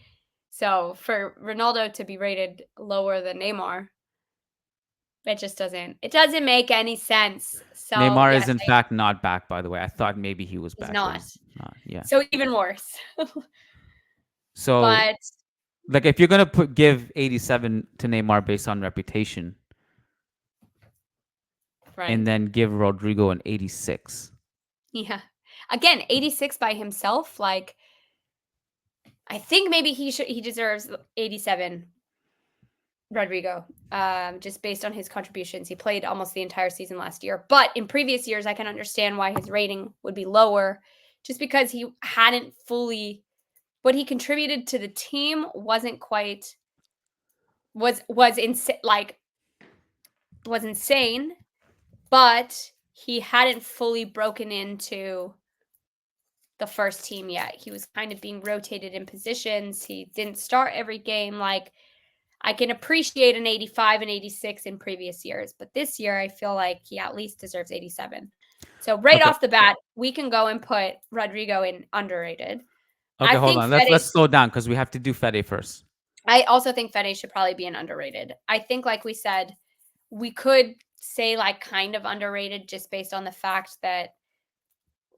Speaker 4: So for Ronaldo to be rated lower than Neymar, it just doesn't make any sense. So
Speaker 3: Neymar
Speaker 4: yes,
Speaker 3: is in fact not back, by the way. I thought maybe he was
Speaker 4: he's
Speaker 3: back, but
Speaker 4: not.
Speaker 3: he's not. Yeah.
Speaker 4: So even worse.
Speaker 3: So
Speaker 4: But
Speaker 3: like if you're gonna give 87 to Neymar based on reputation,
Speaker 4: right.
Speaker 3: and then give Rodrygo an 86.
Speaker 4: Yeah. Again, 86 by himself, like I think maybe he deserves 87, Rodrygo. Just based on his contributions. He played almost the entire season last year. But in previous years, I can understand why his rating would be lower, just because he hadn't fully what he contributed to the team wasn't quite was insane, but he hadn't fully broken into the first team yet. He was kind of being rotated in positions. He didn't start every game. Like, I can appreciate an 85 and 86 in previous years, but this year I feel like he at least deserves 87. So right off the bat, we can go and put Rodrygo in underrated.
Speaker 3: Okay, hold on. Let's slow down because we have to do Fede first.
Speaker 4: I also think Fede should probably be an underrated. I think, like we said, we could say like kind of underrated just based on the fact that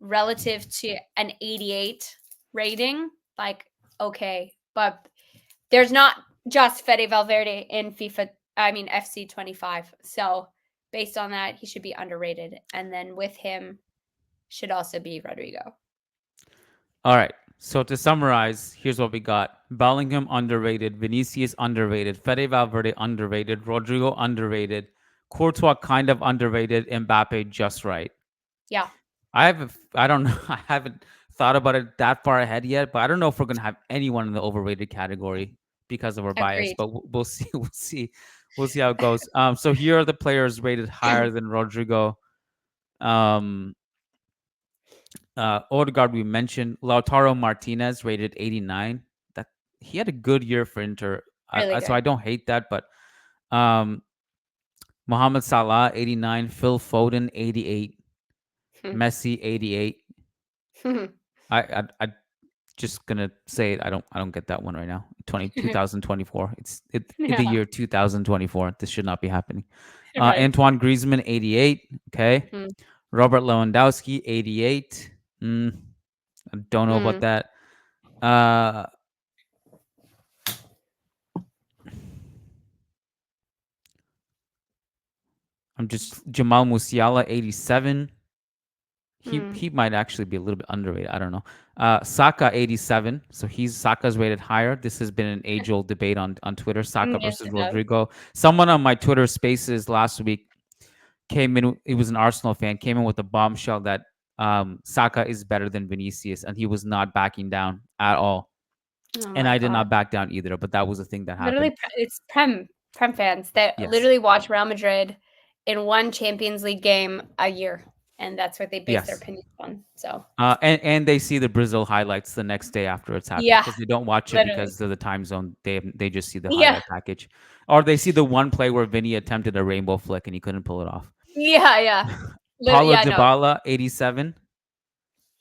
Speaker 4: relative to an 88 rating, like, okay, but there's not just Fede Valverde in FC 25. So based on that, he should be underrated. And then with him should also be Rodrygo.
Speaker 3: All right. So to summarize, here's what we got. Bellingham underrated, Vinicius underrated, Fede Valverde underrated, Rodrygo underrated, Courtois kind of underrated, Mbappe just right.
Speaker 4: Yeah.
Speaker 3: I don't know. I haven't thought about it that far ahead yet, but I don't know if we're gonna have anyone in the overrated category because of our bias. But we'll see. We'll see how it goes. So here are the players rated higher than Rodrygo. Odegaard we mentioned. Lautaro Martinez rated 89. That he had a good year for Inter. So I don't hate that, but Mohamed Salah 89, Phil Foden 88. Messi 88. I just gonna say it. I don't get that one right now. 2024. It's the year 2024. This should not be happening. Right. Antoine Griezmann 88. Okay. Robert Lewandowski 88. I don't know about that. I'm just Jamal Musiala 87. He might actually be a little bit underrated. I don't know. Saka 87. So Saka's rated higher. This has been an age-old debate on Twitter. Saka versus Rodrygo. Someone on my Twitter Spaces last week came in. He was an Arsenal fan. Came in with a bombshell that Saka is better than Vinicius, and he was not backing down at all. And I did not back down either. But that was the thing that happened.
Speaker 4: Literally, it's Prem fans that literally watch Real Madrid in one Champions League game a year. And that's what they base their opinions on. So
Speaker 3: and they see the Brazil highlights the next day after it's happened. Because they don't watch it because of the time zone. They just see the highlight package. Or they see the one play where Vinny attempted a rainbow flick and he couldn't pull it off.
Speaker 4: Yeah.
Speaker 3: Paulo Dybala, 87.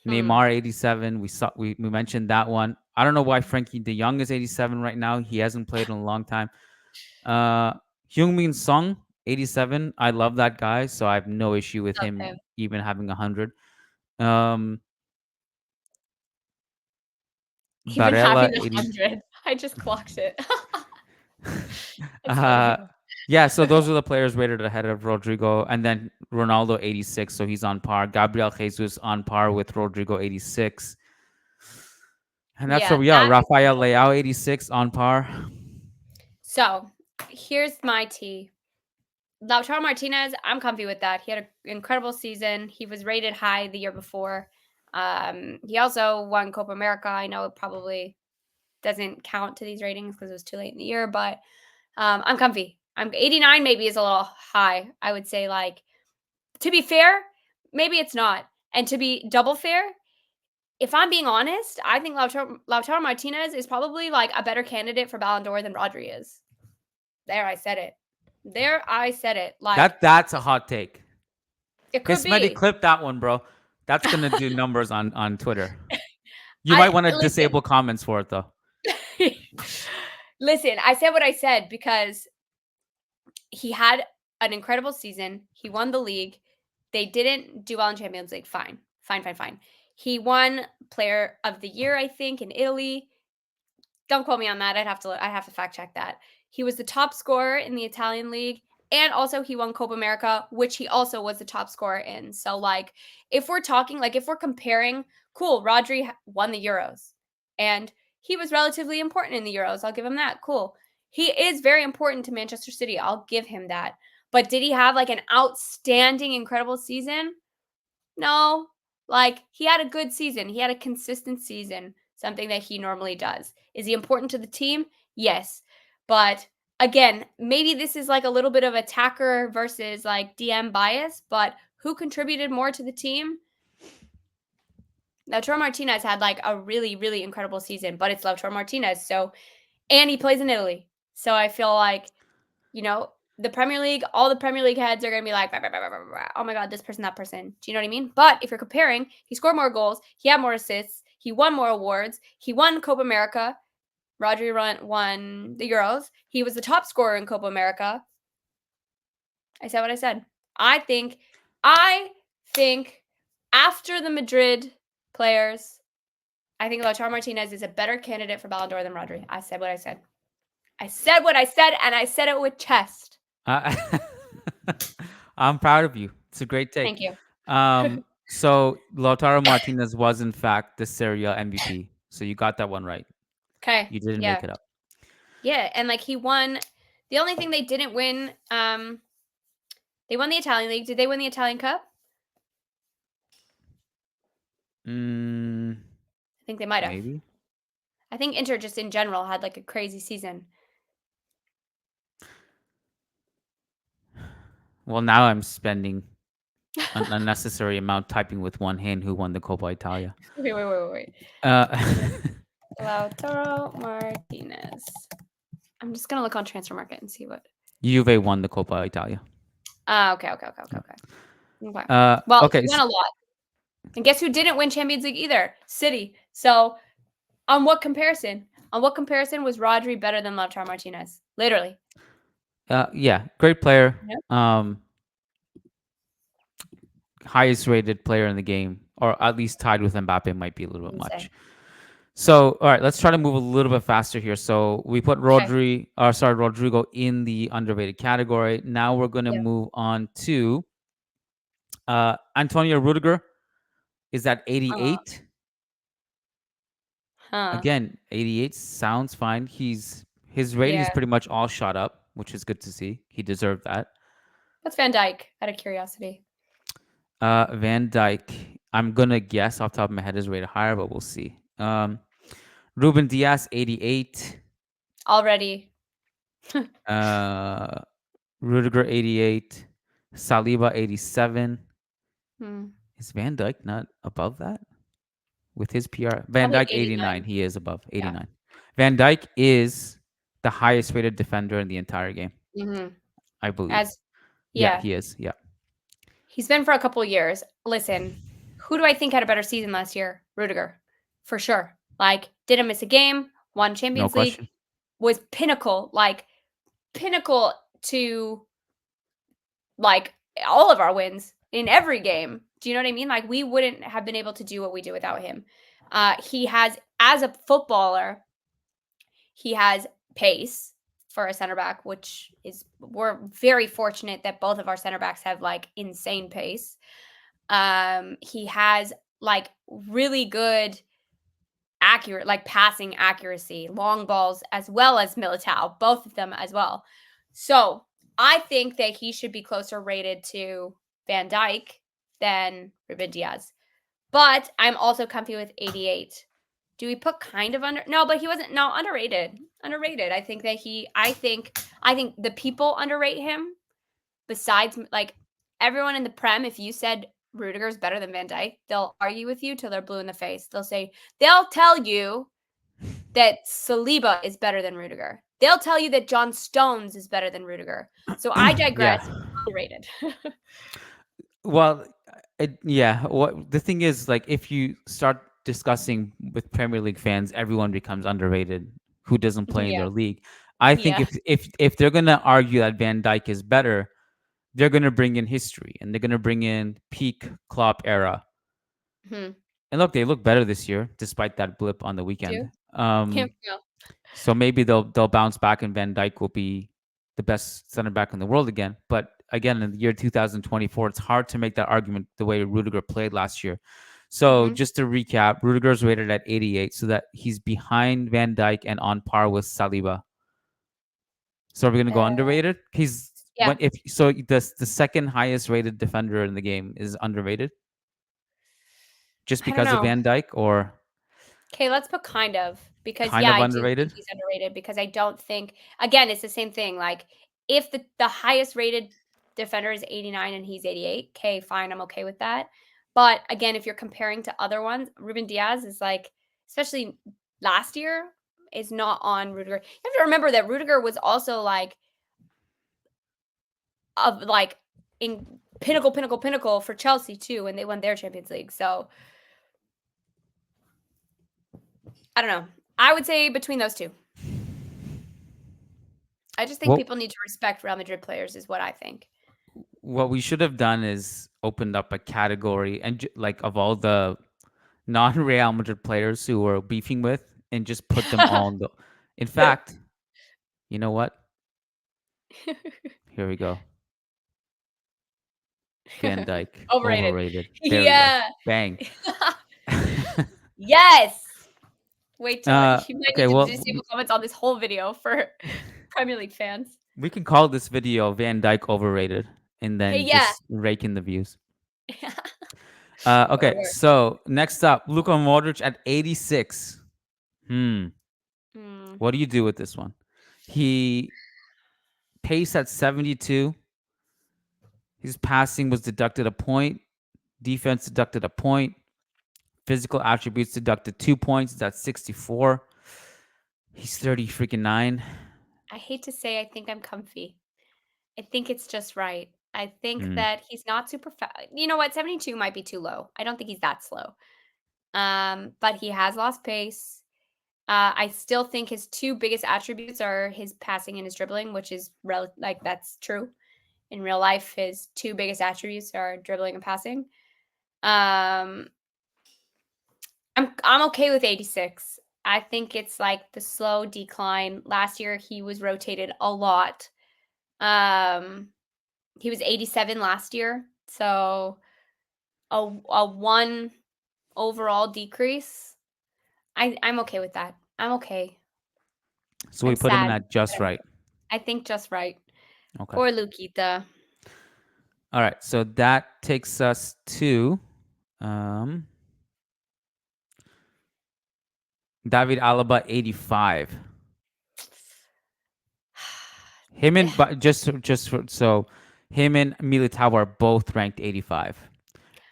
Speaker 3: Neymar, 87. We mentioned that one. I don't know why Frankie de Jong is 87 right now. He hasn't played in a long time. Heung-min Son, 87. I love that guy, so I have no issue with him even having 100.
Speaker 4: Even having 100. I just clocked it.
Speaker 3: Yeah, so those are the players rated ahead of Rodrygo. And then Ronaldo, 86, so he's on par. Gabriel Jesus on par with Rodrygo, 86. And that's where we are. Rafael Leao, 86, on par.
Speaker 4: So here's my tea. Lautaro Martinez, I'm comfy with that. He had an incredible season. He was rated high the year before. He also won Copa America. I know it probably doesn't count to these ratings because it was too late in the year, but I'm comfy. I'm 89 maybe is a little high. I would say, like, to be fair, maybe it's not. And to be double fair, if I'm being honest, I think Lautaro Martinez is probably like a better candidate for Ballon d'Or than Rodri is. There, I said it. Like,
Speaker 3: that's a hot take.
Speaker 4: it could
Speaker 3: Smitty,
Speaker 4: be.
Speaker 3: clip that one, bro. That's gonna do numbers on Twitter. You might want to disable comments for it though.
Speaker 4: Listen, I said what I said because he had an incredible season. He won the league. They didn't do well in Champions League. Fine. He won Player of the Year, I think, in Italy. Don't quote me on that. I'd have to fact check that. He was the top scorer in the Italian league, and also he won Copa America, which he also was the top scorer in. So, like, if we're talking, like, if we're comparing, cool, Rodri won the Euros, and he was relatively important in the Euros. I'll give him that. Cool. He is very important to Manchester City. I'll give him that. But did he have, like, an outstanding, incredible season? No. Like, he had a good season. He had a consistent season, something that he normally does. Is he important to the team? Yes. But again, maybe this is like a little bit of attacker versus like DM bias, but who contributed more to the team? Lautaro Martinez had like a really, really incredible season, but it's Lautaro Martinez. So, and he plays in Italy. So I feel like, you know, the Premier League, all the Premier League heads are going to be like, oh my God, this person, that person. Do you know what I mean? But if you're comparing, he scored more goals. He had more assists. He won more awards. He won Copa America. Rodri won the Euros. He was the top scorer in Copa America. I said what I said. I think after the Madrid players, I think Lautaro Martinez is a better candidate for Ballon d'Or than Rodri. I said what I said. I said what I said, and I said it with chest.
Speaker 3: I'm proud of you. It's a great take.
Speaker 4: Thank you.
Speaker 3: So Lautaro Martinez was in fact the Serie A MVP. So you got that one right.
Speaker 4: Okay.
Speaker 3: You didn't make it up.
Speaker 4: Yeah, and like he won. The only thing they didn't win, they won the Italian League. Did they win the Italian Cup? I think they might have.
Speaker 3: Maybe.
Speaker 4: I think Inter just in general had like a crazy season.
Speaker 3: Well, now I'm spending an unnecessary amount typing with one hand who won the Coppa Italia.
Speaker 4: Wait. Lautaro Martinez. I'm just going to look on Transfer Market and see what.
Speaker 3: Juve won the Coppa Italia.
Speaker 4: Okay. Well,
Speaker 3: okay,
Speaker 4: he won a lot. And guess who didn't win Champions League either? City. So, on what comparison? Was Rodri better than Lautaro Martinez? Literally.
Speaker 3: Yeah, great player.
Speaker 4: Yep.
Speaker 3: Highest rated player in the game, or at least tied with Mbappe, might be a little bit much. So, all right, let's try to move a little bit faster here. So we put Rodrygo in the underrated category. Now we're going to move on to Antonio Rüdiger. Is that 88? Again, 88 sounds fine. His rating is pretty much all shot up, which is good to see. He deserved that.
Speaker 4: What's Van Dijk, out of curiosity?
Speaker 3: Van Dijk, I'm going to guess off the top of my head is rated higher, but we'll see. Ruben Diaz, 88.
Speaker 4: Already.
Speaker 3: Rüdiger, 88. Saliba, 87. Is Van Dijk not above that? With his PR? Van Dijk, 89. He is above 89. Yeah. Van Dijk is the highest rated defender in the entire game. I believe. Yeah, he is. Yeah.
Speaker 4: He's been for a couple of years. Listen, who do I think had a better season last year? Rüdiger. For sure. Like, didn't miss a game, won Champions League,
Speaker 3: question.
Speaker 4: Was pinnacle to, like, all of our wins in every game. Do you know what I mean? Like, we wouldn't have been able to do what we do without him. He has, as a footballer, he has pace for a center back, which is, we're very fortunate that both of our center backs have, like, insane pace. He has, like, really good accurate, like, passing accuracy, long balls, as well as Militao, both of them as well. So I think that he should be closer rated to Van Dijk than Ruben Diaz. But I'm also comfy with 88. Do we put kind of under? No, but he wasn't. No, underrated. I think I think the people underrate him. Besides, like everyone in the Prem, if you said Rüdiger is better than Van Dijk, they'll argue with you till they're blue in the face. They'll tell you that Saliba is better than Rüdiger. They'll tell you that John Stones is better than Rüdiger. So I digress.
Speaker 3: Yeah.
Speaker 4: Underrated.
Speaker 3: Well, What the thing is, like, if you start discussing with Premier League fans, everyone becomes underrated who doesn't play in
Speaker 4: Yeah.
Speaker 3: their league. I think
Speaker 4: Yeah.
Speaker 3: if they're gonna argue that Van Dijk is better, they're gonna bring in history and they're gonna bring in peak Klopp era.
Speaker 4: Hmm.
Speaker 3: And look, they look better this year despite that blip on the weekend.
Speaker 4: Yeah.
Speaker 3: So maybe they'll bounce back and Van Dijk will be the best center back in the world again. But again, in the year 2024, it's hard to make that argument the way Rüdiger played last year. So just to recap, Rüdiger's rated at 88, so that he's behind Van Dijk and on par with Saliba. So are we gonna go underrated? He's
Speaker 4: Yeah.
Speaker 3: the second highest rated defender in the game is underrated, just because of Van Dijk, or
Speaker 4: Okay, let's put kind of, because
Speaker 3: kind
Speaker 4: yeah,
Speaker 3: of
Speaker 4: I do think
Speaker 3: underrated?
Speaker 4: he's underrated because I don't think, again, it's the same thing. Like if the highest rated defender is 89 and he's 88, okay, fine, I'm okay with that. But again, if you're comparing to other ones, Ruben Diaz is like, especially last year, is not on Rüdiger. You have to remember that Rüdiger was also like in pinnacle for Chelsea too, when they won their Champions League. So I don't know. I would say between those two. I just think people need to respect Real Madrid players is what I think.
Speaker 3: What we should have done is opened up a category and like of all the non-Real Madrid players who we're beefing with, and just put them all in the. In fact, you know what? Here we go. Van Dijk. Overrated. There
Speaker 4: Yeah.
Speaker 3: We go. Bang.
Speaker 4: Yes. Wait till you might
Speaker 3: okay,
Speaker 4: need to disable comments on this whole video for Premier League fans.
Speaker 3: We can call this video Van Dijk overrated and then just rake in the views. Okay, so next up, Luka Modric at 86. What do you do with this one? He pace at 72. His passing was deducted a point. Defense deducted a point. Physical attributes deducted 2 points. That's 64. He's 39.
Speaker 4: I hate to say, I think I'm comfy. I think it's just right. I think that he's not super fast. You know what? 72 might be too low. I don't think he's that slow. But he has lost pace. I still think his two biggest attributes are his passing and his dribbling, which is that's true. In real life, his two biggest attributes are dribbling and passing. I'm okay with 86. I think it's like the slow decline. Last year he was rotated a lot. He was 87 last year, so a 1 overall decrease. I'm okay with that. I'm okay.
Speaker 3: So we put him in at just right.
Speaker 4: I think just right.
Speaker 3: Okay.
Speaker 4: Poor Lukita.
Speaker 3: All right, so that takes us to David Alaba 85. Him and him and Militao are both ranked 85.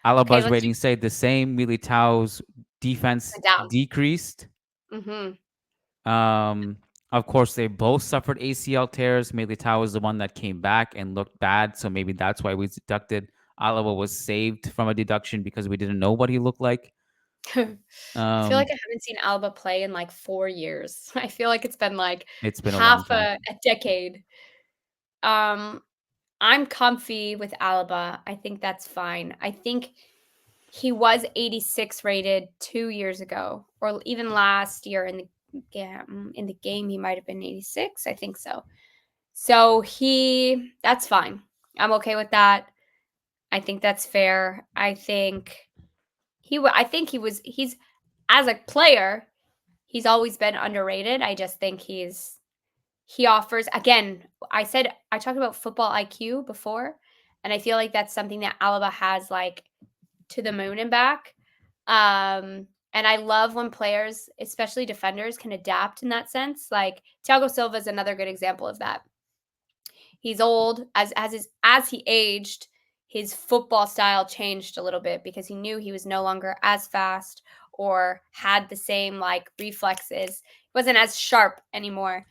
Speaker 3: Alaba's ratings stayed the same. Militao's defense decreased. Of course, they both suffered ACL tears. Militao was the one that came back and looked bad, so maybe that's why we deducted. Alaba was saved from a deduction because we didn't know what he looked like.
Speaker 4: I feel like I haven't seen Alaba play in like 4 years. I feel like it's been half a decade. I'm comfy with Alaba. I think that's fine. I think he was 86 rated 2 years ago, or even last year in the game he might have been 86. I think so. So that's fine. I'm okay with that. I think that's fair. I think he's as a player, he's always been underrated. I just think he offers, again, I talked about football IQ before, and I feel like that's something that Alaba has like to the moon and back. And I love when players, especially defenders, can adapt in that sense. Like Thiago Silva is another good example of that. He's old. As he aged, his football style changed a little bit because he knew he was no longer as fast or had the same like reflexes. He wasn't as sharp anymore.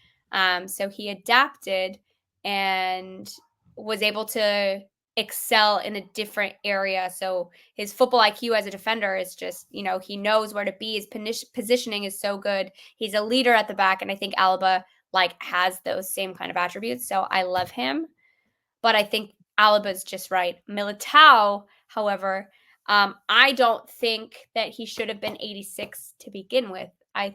Speaker 4: So he adapted and was able to excel in a different area. So his football IQ as a defender is just, he knows where to be. His positioning is so good. He's a leader at the back. And I think Alaba has those same kind of attributes. So I love him. But I think Alaba's just right. Militao, however, I don't think that he should have been 86 to begin with. I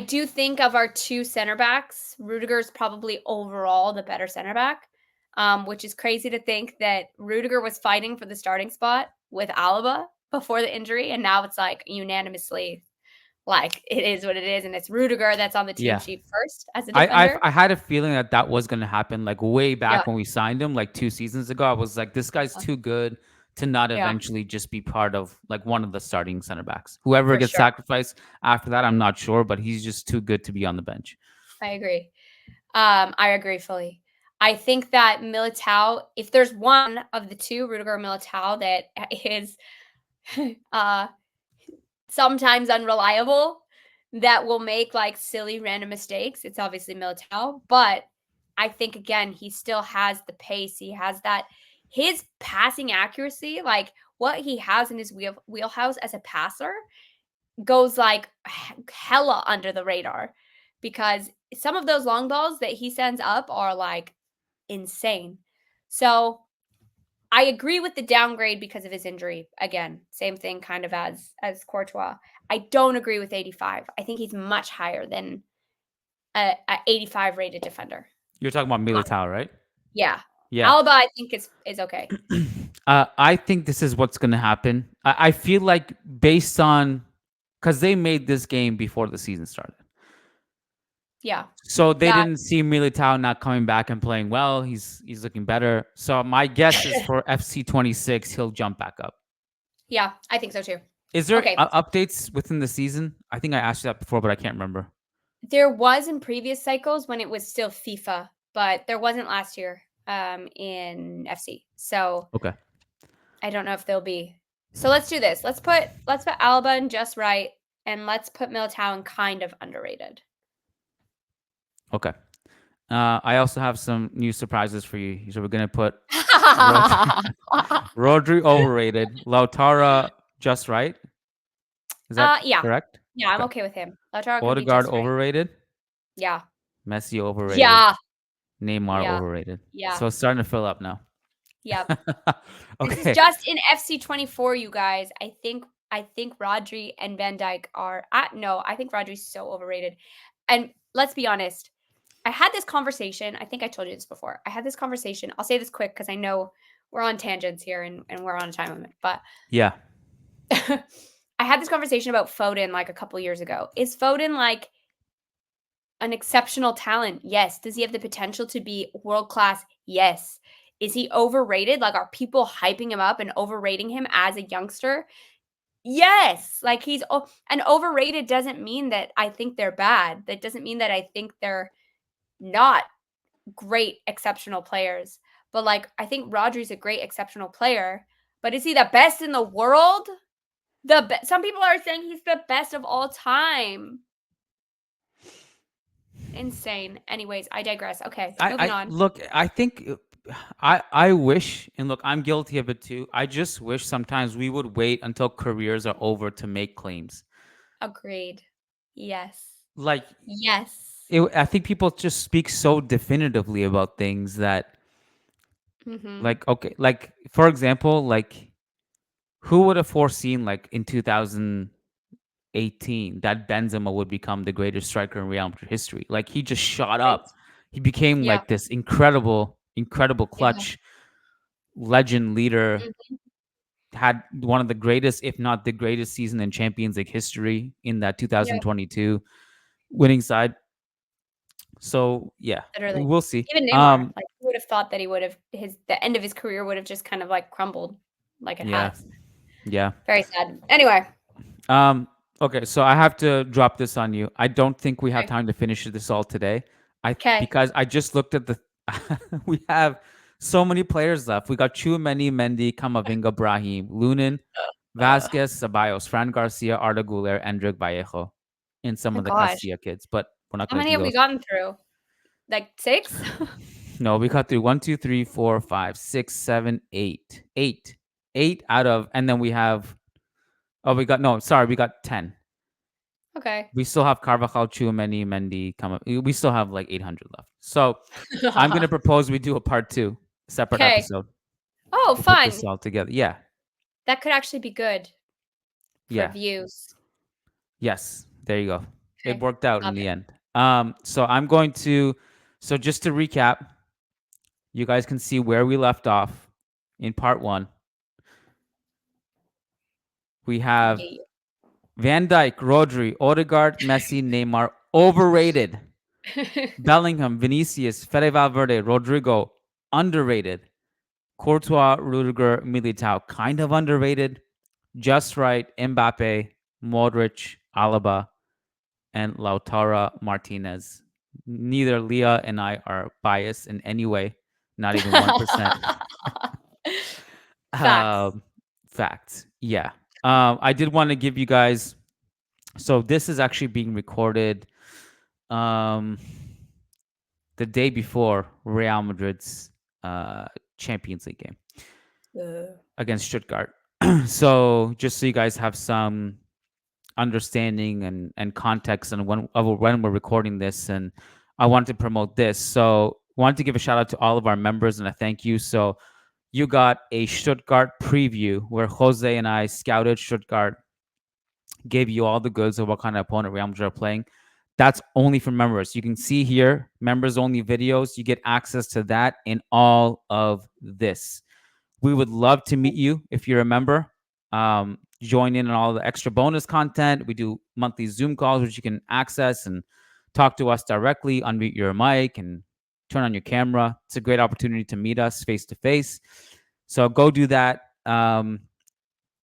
Speaker 4: do think of our two center backs, Rüdiger's probably overall the better center back, which is crazy to think that Rüdiger was fighting for the starting spot with Alaba before the injury, and now it's unanimously it is what it is, and it's Rüdiger that's on the team sheet first as a defender.
Speaker 3: I had a feeling that was going to happen way back when we signed him 2 seasons ago. I was like, this guy's too good to not eventually just be part of one of the starting center backs. Whoever gets sacrificed after that, I'm not sure, but he's just too good to be on the bench.
Speaker 4: I agree. I agree fully. I think that Militao, if there's one of the two, Rüdiger or Militao, that is sometimes unreliable, that will make silly random mistakes, it's obviously Militao. But I think, again, he still has the pace. He has that. His passing accuracy, what he has in his wheelhouse as a passer, goes hella under the radar, because some of those long balls that he sends up are insane. So I agree with the downgrade because of his injury. Again, same thing kind of as Courtois. I don't agree with 85. I think he's much higher than a 85 rated defender.
Speaker 3: You're talking about Militao, right?
Speaker 4: Yeah. Alaba, I think is okay.
Speaker 3: I think this is what's going to happen. I feel like based on, because they made this game before the season started.
Speaker 4: Yeah.
Speaker 3: So they didn't see Militao not coming back and playing well. He's looking better. So my guess is for FC 26, he'll jump back up.
Speaker 4: Yeah, I think so too.
Speaker 3: Is there updates within the season? I think I asked you that before, but I can't remember.
Speaker 4: There was in previous cycles when it was still FIFA, but there wasn't last year in FC. So
Speaker 3: okay,
Speaker 4: I don't know if there'll be. So let's do this. Let's put Alaba in just right, and let's put Militao in kind of underrated.
Speaker 3: Okay. I also have some new surprises for you. So we're gonna put Rodri overrated, Lautaro just right. Is that correct?
Speaker 4: Yeah, I'm okay with him. Lautaro
Speaker 3: Odegaard overrated.
Speaker 4: Yeah.
Speaker 3: Messi overrated.
Speaker 4: Yeah.
Speaker 3: Neymar overrated.
Speaker 4: Yeah.
Speaker 3: So it's starting to fill up now.
Speaker 4: Yep.
Speaker 3: Okay.
Speaker 4: This is just in FC 24, you guys. I think Rodri and Van Dijk are no, I think Rodri's so overrated. And let's be honest. I had this conversation. I think I told you this before. I had this conversation. I'll say this quick because I know we're on tangents here and we're on a time limit. But
Speaker 3: yeah.
Speaker 4: I had this conversation about Foden a couple years ago. Is Foden an exceptional talent? Yes. Does he have the potential to be world class? Yes. Is he overrated? Are people hyping him up and overrating him as a youngster? Yes. He's and overrated doesn't mean that I think they're bad. That doesn't mean that I think they're not great, exceptional players. But I think Rodri's a great, exceptional player. But is he the best in the world? Some people are saying he's the best of all time. Insane. Anyways, I digress. Okay, moving on.
Speaker 3: Look, I think I wish, and look, I'm guilty of it too. I just wish sometimes we would wait until careers are over to make claims.
Speaker 4: Agreed. Yes.
Speaker 3: Yes. I think people just speak so definitively about things that, okay, for example, who would have foreseen in 2018 that Benzema would become the greatest striker in Real Madrid history? He just shot up. He became this incredible clutch legend leader. Had one of the greatest, if not the greatest, season in Champions League history in that 2022 winning side. So yeah,
Speaker 4: literally.
Speaker 3: We'll see.
Speaker 4: Even Neymar, who would have thought that he would have the end of his career would have just kind of crumbled like it has.
Speaker 3: Yeah.
Speaker 4: Very sad. Anyway.
Speaker 3: Okay, so I have to drop this on you. I don't think we have time to finish this all today.
Speaker 4: Okay.
Speaker 3: Because I just looked at the we have so many players left. We got Chouameni, Mendy, Camavinga, Brahim, Lunin, Vasquez, Ceballos, Fran Garcia, Arda Güler, Endrick, Vallejo, and some
Speaker 4: My
Speaker 3: of the
Speaker 4: gosh.
Speaker 3: Castilla kids. But we're not
Speaker 4: How
Speaker 3: going to
Speaker 4: many
Speaker 3: do
Speaker 4: have we
Speaker 3: those.
Speaker 4: gotten through? Like 6?
Speaker 3: No, we got through 1, 2, 3, 4, 5, 6, 7, 8. 8 out of, and then we have, we got 10.
Speaker 4: Okay.
Speaker 3: We still have Carvajal, Chouameni, Mendy, we still have like 800 left. So I'm going to propose we do a part 2, separate
Speaker 4: Okay.
Speaker 3: episode.
Speaker 4: Oh,
Speaker 3: We'll
Speaker 4: fun.
Speaker 3: put this all together. Yeah.
Speaker 4: That could actually be good for
Speaker 3: Yeah.
Speaker 4: views.
Speaker 3: Yes. There you go.
Speaker 4: Okay.
Speaker 3: It worked out
Speaker 4: Love
Speaker 3: in the
Speaker 4: it.
Speaker 3: end. So I'm going to, so just to recap, you guys can see where we left off in part 1. We have
Speaker 4: Yeah.
Speaker 3: Van Dijk, Rodri, Odegaard, Messi, Neymar, overrated. Bellingham, Vinicius, Fede Valverde, Rodrygo, underrated. Courtois, Rüdiger, Militao, kind of underrated. Just right, Mbappe, Modric, Alaba, and Lautaro Martinez. Neither Leah and I are biased in any way, not even 1%.
Speaker 4: Facts.
Speaker 3: Facts. Yeah. I did want to give you guys. So this is actually being recorded the day before Real Madrid's Champions League game against Stuttgart. So just so you guys have some understanding and context and when we're recording this, and I wanted to promote this. So wanted to give a shout out to all of our members and a thank you. So you got a Stuttgart preview where Jose and I scouted Stuttgart, gave you all the goods of what kind of opponent Real Madrid are playing. That's only for members. You can see here, members only videos. You get access to that in all of this. We would love to meet you if you're a member. Join in on all the extra bonus content. We do monthly Zoom calls, which you can access and talk to us directly, unmute your mic and turn on your camera. It's a great opportunity to meet us face to face. So go do that.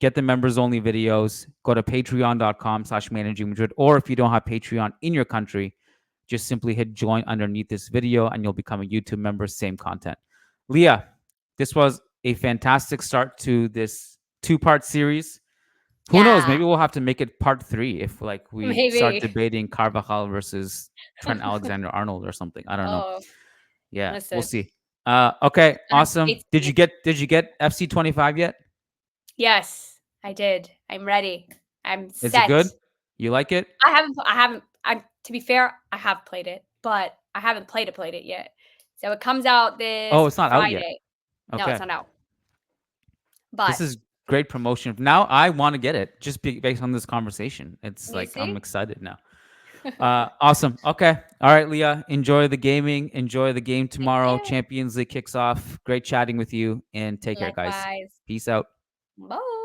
Speaker 3: Get the members only videos. Go to patreon.com/managing Madrid. Or if you don't have Patreon in your country, just simply hit join underneath this video and you'll become a YouTube member. Same content. Leah, this was a fantastic start to this 2-part series. Who knows? Maybe we'll have to make it part 3 if we start debating Carvajal versus Trent Alexander-Arnold or something. I don't know. Yeah, listen. We'll see. Okay, awesome. Did you get FC 25 yet?
Speaker 4: Yes, I did. I'm ready. I'm set.
Speaker 3: Is it good? You like it?
Speaker 4: I haven't. To be fair, I have played it, but I haven't played it yet. So it comes out this
Speaker 3: it's not
Speaker 4: Friday.
Speaker 3: out yet. Okay.
Speaker 4: No, it's not out. But
Speaker 3: this is great promotion. Now I want to get it just based on this conversation. It's I'm excited now. Awesome. Okay. All right, Leah. Enjoy the gaming. Enjoy the game tomorrow. Champions League kicks off. Great chatting with you and take care, guys. Peace out.
Speaker 4: Bye.